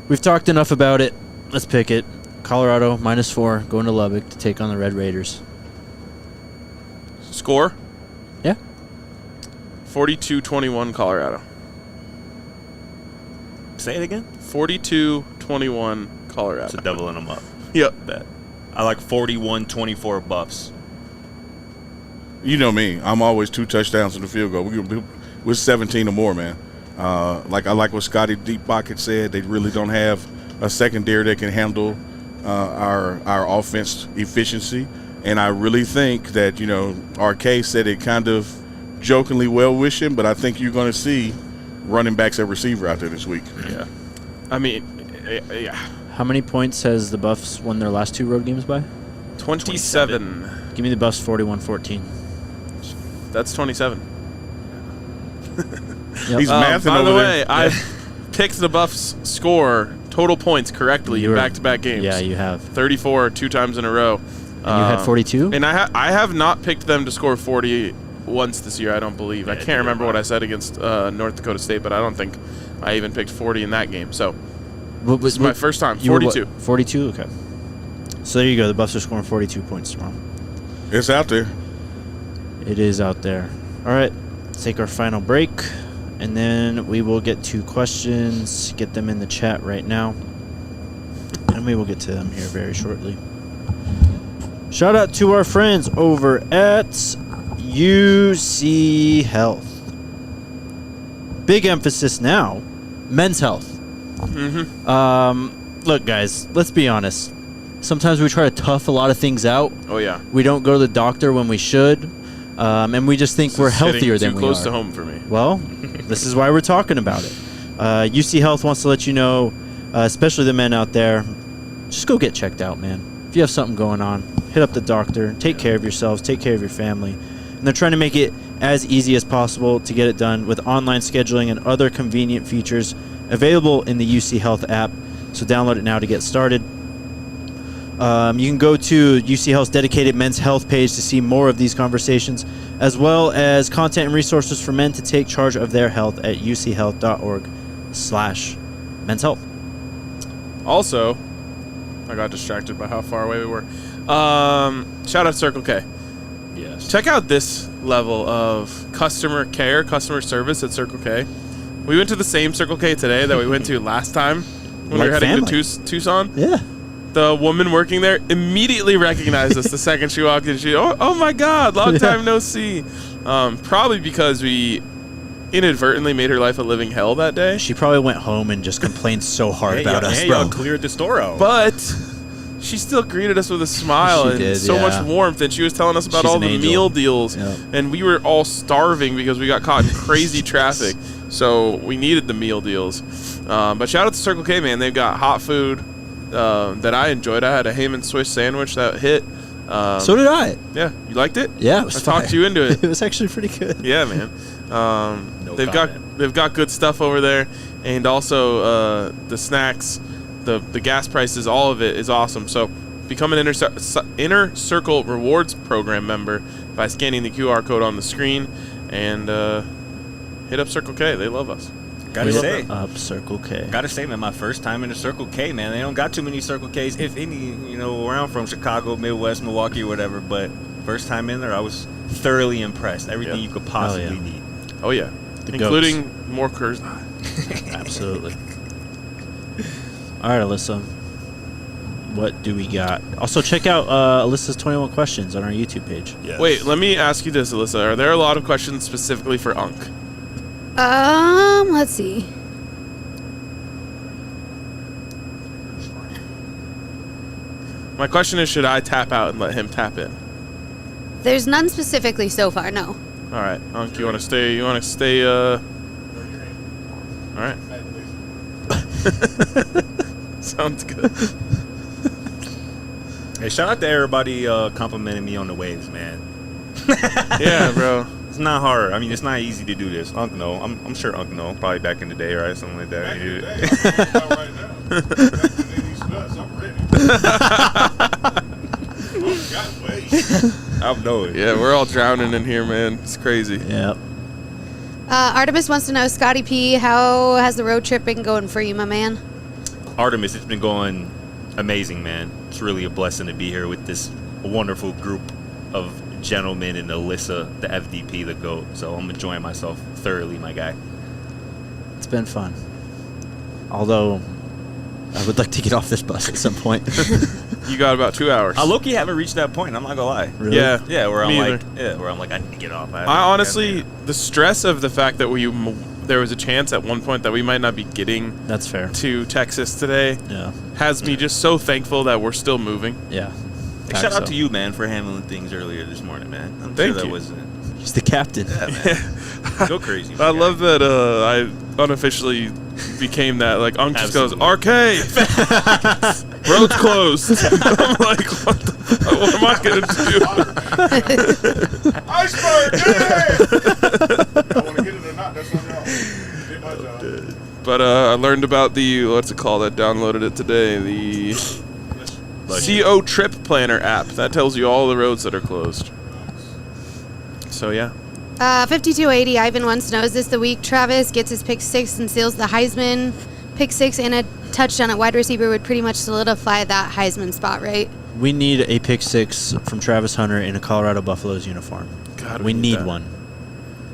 We've talked enough about it. Let's pick it. Colorado -4 going to Lubbock to take on the Red Raiders. Score? Yeah. 42-21 Colorado. Say it again. 42-21 Colorado. So doubling them up. Yep. Bet. I like 41-24 Buffs. You know me. I'm always 2 touchdowns in the field goal. We're 17 or more, man. I like what Scotty Deep Pocket said. They really don't have a secondary that can handle our offense efficiency. And I really think that, RK said it kind of jokingly well-wishing, but I think you're going to see running backs at receiver out there this week. Yeah. I mean, yeah. How many points has the Buffs won their last 2 road games by? 27. Give me the Buffs 41-14. That's 27. Yep. He's mathing by over the there. way, I picked the Buffs score total points correctly in back-to-back games. Yeah, you have. 34 2 times in a row. And you had 42? And I have not picked them to score 40 once this year, I don't believe. I can't remember what I said against North Dakota State, but I don't think I even picked 40 in that game. So this is my first time. 42. 42? Okay. So there you go. The Buffs are scoring 42 points tomorrow. It's out there. It is out there. All right. Let's take our final break, and then we will get to questions. Get them in the chat right now, and we will get to them here very shortly. Shout out to our friends over at UC Health. Big emphasis now, men's health. Mm-hmm. Look, guys, let's be honest. Sometimes we try to tough a lot of things out. Oh, yeah. We don't go to the doctor when we should, and we just think we're healthier than we are. Too close to home for me. Well, this is why we're talking about it. UC Health wants to let you know, especially the men out there, just go get checked out, man. If you have something going on, hit up the doctor. Take care of yourselves. Take care of your family. And they're trying to make it as easy as possible to get it done with online scheduling and other convenient features available in the UC Health app. So download it now to get started. You can go to UC Health's dedicated men's health page to see more of these conversations, as well as content and resources for men to take charge of their health at uchealth.org/men's health. Also, I got distracted by how far away we were. Shout out Circle K. Yes. Check out this level of customer care, customer service at Circle K. We went to the same Circle K today that we went to last time when we were heading to Tucson. Yeah. The woman working there immediately recognized us the second she walked in. She, oh my God, long time no see. Probably because we inadvertently made her life a living hell that day. She probably went home and just complained so hard about us, Hey, bro. y'all cleared the store out. But she still greeted us with a smile and so much warmth, and she was telling us about She's all an the angel. meal deals. Yep. And we were all starving because we got caught in crazy traffic, so we needed the meal deals. But shout out to Circle K, man. They've got hot food that I enjoyed. I had a ham and Swiss sandwich that hit. So did I. Yeah, you liked it? Yeah, it was I talked you into it. It was actually pretty good. Yeah, man. They've got good stuff over there, and also the snacks, the gas prices, all of it is awesome. So become an Inner Circle Rewards Program member by scanning the QR code on the screen, and hit up Circle K. They love us. Gotta say, up Circle K. Gotta say, man, my first time in a Circle K, man. They don't got too many Circle Ks, if any, where I'm from, Chicago, Midwest, Milwaukee, or whatever. But first time in there, I was thoroughly impressed. Everything you could possibly need. Oh, yeah. Including more curves. Absolutely. All right, Alyssa. What do we got? Also, check out Alyssa's 21 questions on our YouTube page. Yes. Wait, let me ask you this, Alyssa. Are there a lot of questions specifically for Unk? Let's see. My question is, should I tap out and let him tap in? There's none specifically so far, no. All right, Unk, you want to stay? All right. Sounds good. Hey, shout out to everybody complimenting me on the waves, man. Yeah, bro. It's not hard. I mean, it's not easy to do this. Unc know. I'm sure Unc know. Probably back in the day, right? Something like that. I'm knowing. Yeah, we're all drowning in here, man. It's crazy. Yeah. Artemis wants to know, Scotty P, how has the road trip been going for you, my man? Artemis, it's been going amazing, man. It's really a blessing to be here with this wonderful group of gentlemen and Alyssa, the FDP, the GOAT. So I'm enjoying myself thoroughly, my guy. It's been fun. Although, I would like to get off this bus at some point. You got about 2 hours. I low-key haven't reached that point. I'm not gonna lie. Really? Yeah. Yeah, where Me I'm either. like, I need to get off. I honestly, the stress of the fact that there was a chance at one point that we might not be getting That's fair. to Texas today Yeah. has me just so thankful that we're still moving. Yeah. Shout out to you, man, for handling things earlier this morning, man. I'm Thank sure that you. wasn't. He's the captain. Yeah, man. Go crazy. I love that I unofficially became that. Like, Unc just goes, Absolutely. arcade! Road's closed. I'm like, what am I going to do? Iceberg, yeah! I want to get it or not. That's on y'all. Did my job. But I learned about the, what's it called? I downloaded it today. The CO Trip Planner app. That tells you all the roads that are closed. So, yeah. 5280, Ivan wants to know, is this the week Travis gets his pick 6 and seals the Heisman? Pick 6 and a touchdown at wide receiver would pretty much solidify that Heisman spot, right? We need a pick 6 from Travis Hunter in a Colorado Buffaloes uniform. God, we need that. one.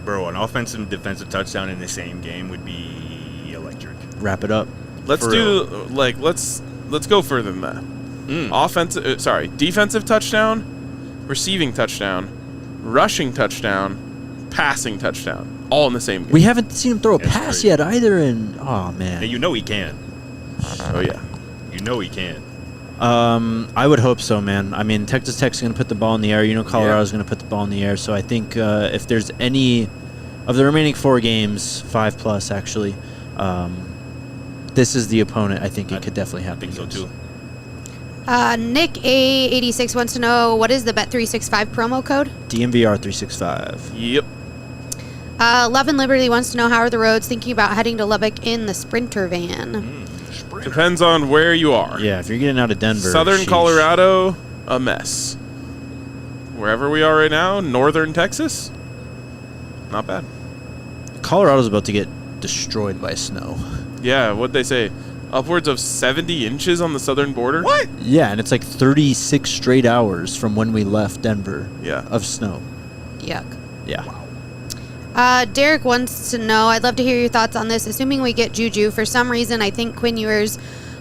Bro, an offensive and defensive touchdown in the same game would be electric. Wrap it up. Let's For do, like, let's go further than that. Defensive touchdown, receiving touchdown, rushing touchdown, passing touchdown, all in the same game. We haven't seen him throw a That's pass crazy. yet either, and oh man. And you know he can. Oh yeah. You know he can. I would hope so, man. I mean, Texas Tech's going to put the ball in the air. You know, Colorado's going to put the ball in the air. So I think if there's any of the remaining 4 games, 5 plus actually, this is the opponent. I think it could definitely happen. I think so too. Nick A86 wants to know, what is the Bet365 promo code? DNVR 365. Yep. Love and Liberty wants to know, how are the roads, thinking about heading to Lubbock in the Sprinter van? Depends on where you are. Yeah, if you're getting out of Denver. Southern sheesh. Colorado, a mess. Wherever we are right now, northern Texas, not bad. Colorado's about to get destroyed by snow. Yeah, what'd they say? Upwards of 70 inches on the southern border? What? Yeah, and it's like 36 straight hours from when we left Denver Yeah. of snow. Yuck. Yeah. Derek wants to know, I'd love to hear your thoughts on this. Assuming we get Juju, for some reason, I think Quinn Ewers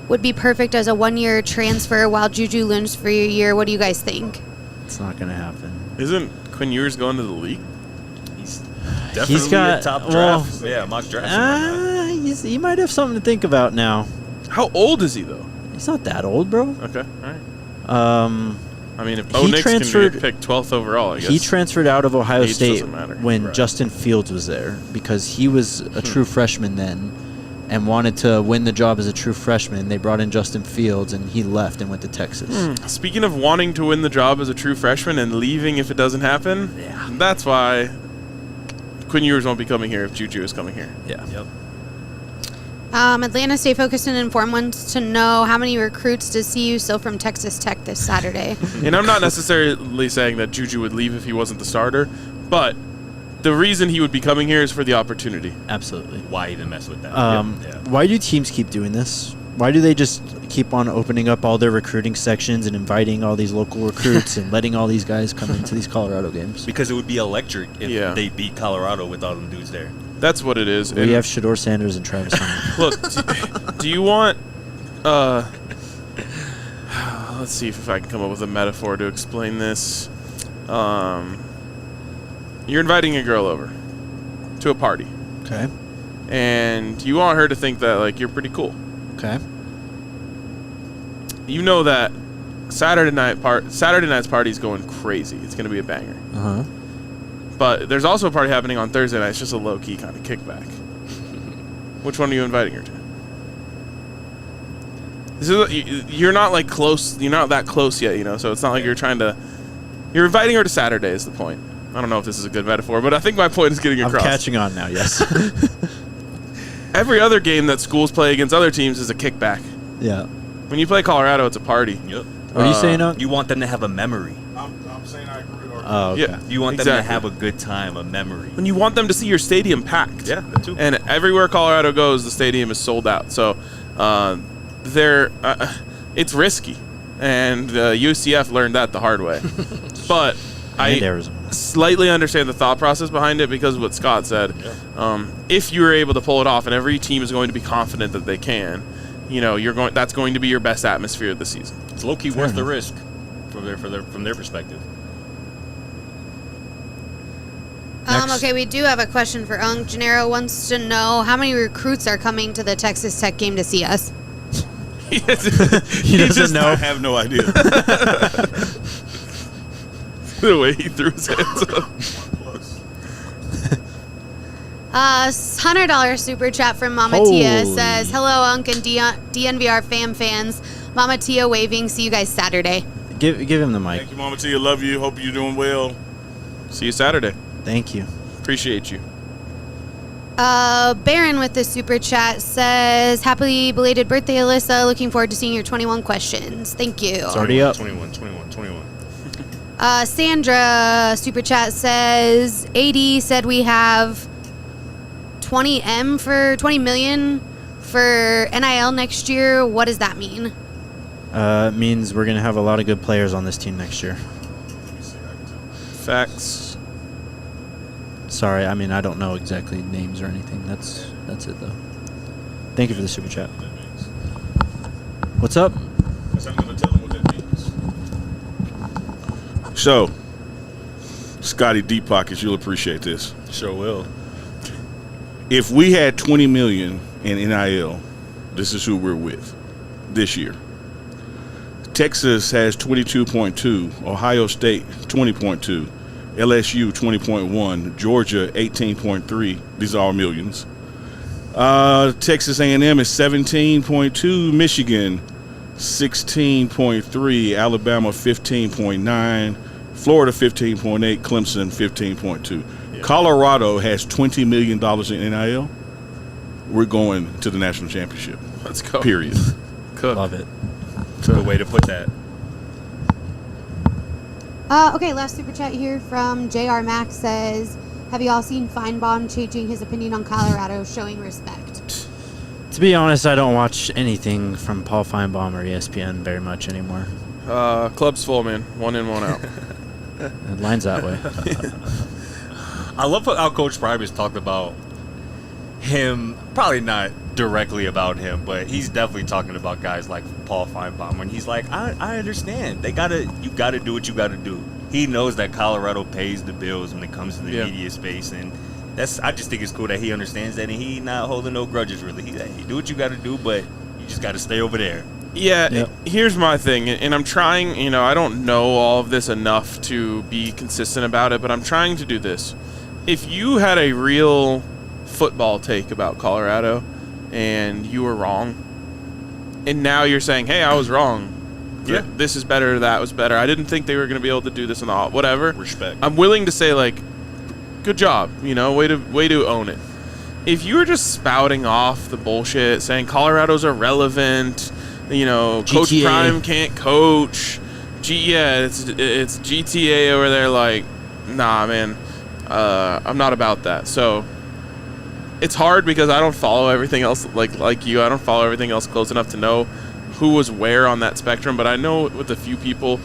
would be perfect as a 1-year transfer while Juju learns for a year. What do you guys think? It's not going to happen. Isn't Quinn Ewers going to the league? He's definitely got- a top well, draft. Yeah, mock draft. and whatnot. He might have something to think about now. How old is he, though? He's not that old, bro. Okay, all right. I mean, if Bo He Nix can transferred- get picked 12th overall, I guess. He transferred out of Ohio Age State doesn't matter. when Right. Justin Fields was there because he was a true freshman then and wanted to win the job as a true freshman. They brought in Justin Fields, and he left and went to Texas. Speaking of wanting to win the job as a true freshman and leaving if it doesn't happen, that's why Quinn Ewers won't be coming here if Juju is coming here. Yeah. Yep. Atlanta Stay Focused and Informed wants to know, how many recruits does CU steal from Texas Tech this Saturday? And I'm not necessarily saying that Juju would leave if he wasn't the starter, but the reason he would be coming here is for the opportunity. Absolutely. Why even mess with that? Yeah. Why do teams keep doing this? Why do they just keep on opening up all their recruiting sections and inviting all these local recruits and letting all these guys come into these Colorado games? Because it would be electric if Yeah. they beat Colorado with all them dudes there. That's what it is. We have Shador Sanders and Travis Hunter. Look, do you want... let's see if I can come up with a metaphor to explain this. You're inviting a girl over to a party, Okay. and you want her to think that, like, you're pretty cool. Okay. You know that Saturday night's party is going crazy. It's going to be a banger. Uh-huh. But there's also a party happening on Thursday night. It's just a low-key kind of kickback. Which one are you inviting her to? You're not, like, close. You're not that close yet, you know, so it's not like you're trying to... You're inviting her to Saturday is the point. I don't know if this is a good metaphor, but I think my point is getting across. I'm catching on now, yes. Every other game that schools play against other teams is a kickback. Yeah. When you play Colorado, it's a party. Yep. What are you saying, Unc? You want them to have a memory. I'm saying I agree. Oh, okay. Yeah, You want them exactly. to have a good time, a memory. And you want them to see your stadium packed. Yeah, that too. And everywhere Colorado goes, the stadium is sold out. So it's risky. And UCF learned that the hard way. But And Arizona. slightly understand the thought process behind it because of what Scott said. Yeah. If you were able to pull it off, and every team is going to be confident that they can, that's going to be your best atmosphere of the season. It's low key worth the risk from their perspective. Okay, we do have a question for Unk. Gennaro wants to know how many recruits are coming to the Texas Tech game to see us. He doesn't know. I have no idea. The way he threw his hands up. $100 super chat from Mama Holy. Tia says, hello, Unk and DNVR fans. Mama Tia waving. See you guys Saturday. Give him the mic. Thank you, Mama Tia. Love you. Hope you're doing well. See you Saturday. Thank you. Appreciate you. Baron with the super chat says, happy belated birthday, Alyssa. Looking forward to seeing your 21 questions. Thank you. It's already up. 21. Sandra super chat says, AD said we have 20 million for NIL next year. What does that mean? It means we're going to have a lot of good players on this team next year. Facts. Sorry, I mean, I don't know exactly names or anything. That's it, though. Thank you for the super chat. What's up? I'm going to tell him what that means. So, Scotty Deep Pockets, you'll appreciate this. Sure will. If we had 20 million in NIL, this is who we're with this year. Texas has 22.2, Ohio State 20.2, LSU 20.1, Georgia 18.3. These are all millions. Texas A&M is 17.2, Michigan 16.3, Alabama 15.9, Florida 15.8, Clemson 15.2. Yeah. Colorado has $20 million in NIL. We're going to the national championship. Let's go. Period. Cook. Love it. That's a good way to put that. Okay, last super chat here from JR Max says, have you all seen Feinbaum changing his opinion on Colorado, showing respect? To be honest, I don't watch anything from Paul Feinbaum or ESPN very much anymore. Club's full, man. One in, one out. It lines that way. I love how Coach Primus talked about him, probably not directly about him, but he's definitely talking about guys like Paul Feinbaum when he's like, I understand. You gotta do what you gotta do. He knows that Colorado pays the bills when it comes to the media space, and I just think it's cool that he understands that, and he not holding no grudges really. He's like, hey, do what you gotta do, but you just gotta stay over there. Yeah, Yep. Here's my thing, and I'm trying, I don't know all of this enough to be consistent about it, but I'm trying to do this. If you had a real football take about Colorado and you were wrong, and now you're saying, hey, I was wrong. Yeah. This is better, that was better. I didn't think they were going to be able to do this in the whatever. Respect. I'm willing to say, like, good job, way to own it. If you were just spouting off the bullshit, saying Colorado's irrelevant, Coach GTA. Prime can't coach. It's GTA over there. Like, nah, man, I'm not about that. So it's hard because I don't follow everything else like you. I don't follow everything else close enough to know who was where on that spectrum. But I know with a few people,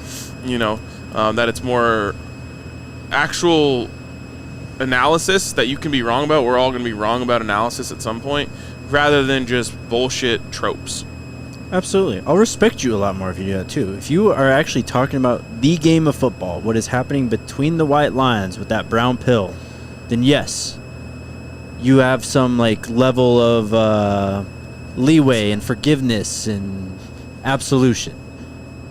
that it's more actual analysis that you can be wrong about. We're all going to be wrong about analysis at some point, rather than just bullshit tropes. Absolutely. I'll respect you a lot more if you do that, too. If you are actually talking about the game of football, what is happening between the white lines with that brown pill, then yes, you have some, level of leeway and forgiveness and absolution.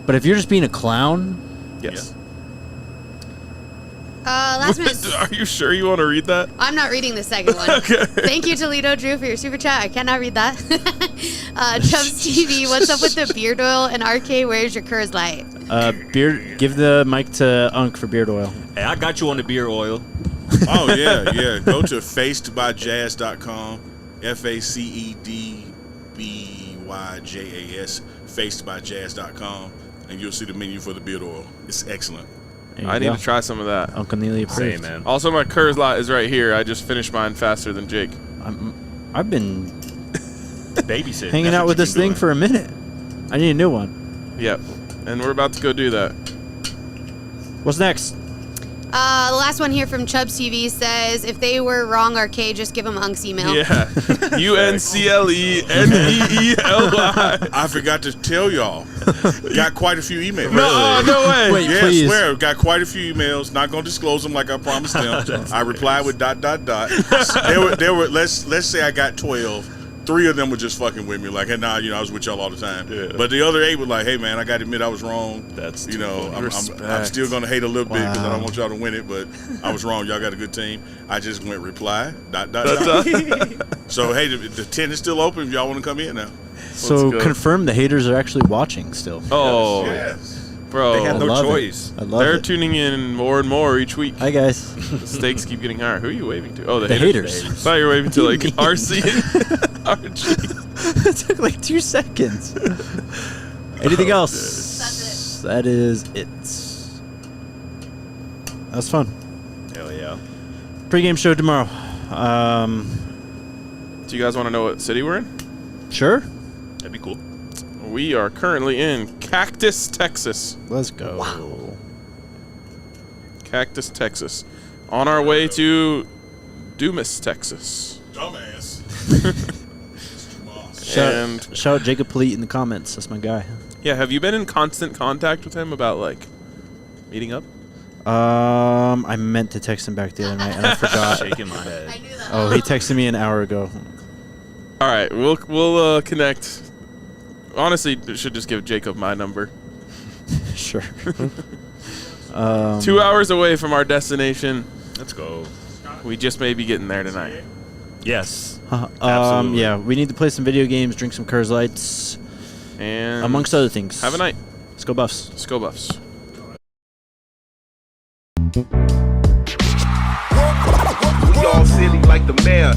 But if you're just being a clown... Yes. Last minute. Are you sure you want to read that? I'm not reading the second one. Okay. Thank you, Toledo Drew, for your super chat. I cannot read that. Chubbs TV, what's up with the beard oil? And RK, where's your Coors Light? Beard. Give the mic to Unc for beard oil. Hey, I got you on the beard oil. Oh, yeah. Go to facedbyjazz.com. FACEDBYJAS. Facedbyjazz.com. And you'll see the menu for the beard oil. It's excellent. I need to try some of that. Uncle Neely approved. Same, man. Also, my Kurz lot is right here. I just finished mine faster than Jake. I've been Babysitting. hanging That's out what with this you've been thing doing. for a minute. I need a new one. Yep. And we're about to go do that. What's next? The last one here from Chubbs TV says, if they were wrong, RK, just give them Unc's email. Yeah. UNCLENEELY. I forgot to tell y'all. Got quite a few emails. No way. Wait, Yeah, please. I swear, got quite a few emails. Not gonna disclose them like I promised them. I replied with ... There were let's say I got 12. 3 of them were just fucking with me, like, hey, nah, I was with y'all all the time. Yeah. But the other 8 were like, hey, man, I got to admit I was wrong. That's I'm Respect. still gonna hate a little bit because I Wow. don't want y'all to win it, but I was wrong. Y'all got a good team. I just went reply ... So hey, the tent is still open if y'all want to come in now. So go. confirm the haters are actually watching still. Oh, Yes. bro. They have I no love choice. It. I love They're it. tuning in more and more each week. Hi guys. The stakes keep getting higher. Who are you waving to? Oh, the The haters. haters. I thought you were waving to like You mean? RC and RG. It took like 2 seconds. Anything else? That's That is it. That was fun. Hell yeah. Pre-game show tomorrow. Do you guys want to know what city we're in? Sure. That'd be cool. We are currently in Cactus, Texas. Let's go. Cactus, Texas. On our way to Dumas, Texas. Dumbass. Shout Jacob Polite in the comments. That's my guy. Yeah, have you been in constant contact with him about like meeting up? I meant to text him back the other night and I forgot. Shaking my head. I knew that. Oh, he texted me an hour ago. All right, we'll connect. Honestly, I should just give Jacob my number. Sure. 2 hours away from our destination. Let's go. We just may be getting there tonight. Yes. Absolutely. Yeah, we need to play some video games, drink some Kurz Lights, And amongst other things. have a night. Let's go Buffs. Let's go Buffs. We all silly like the mayor.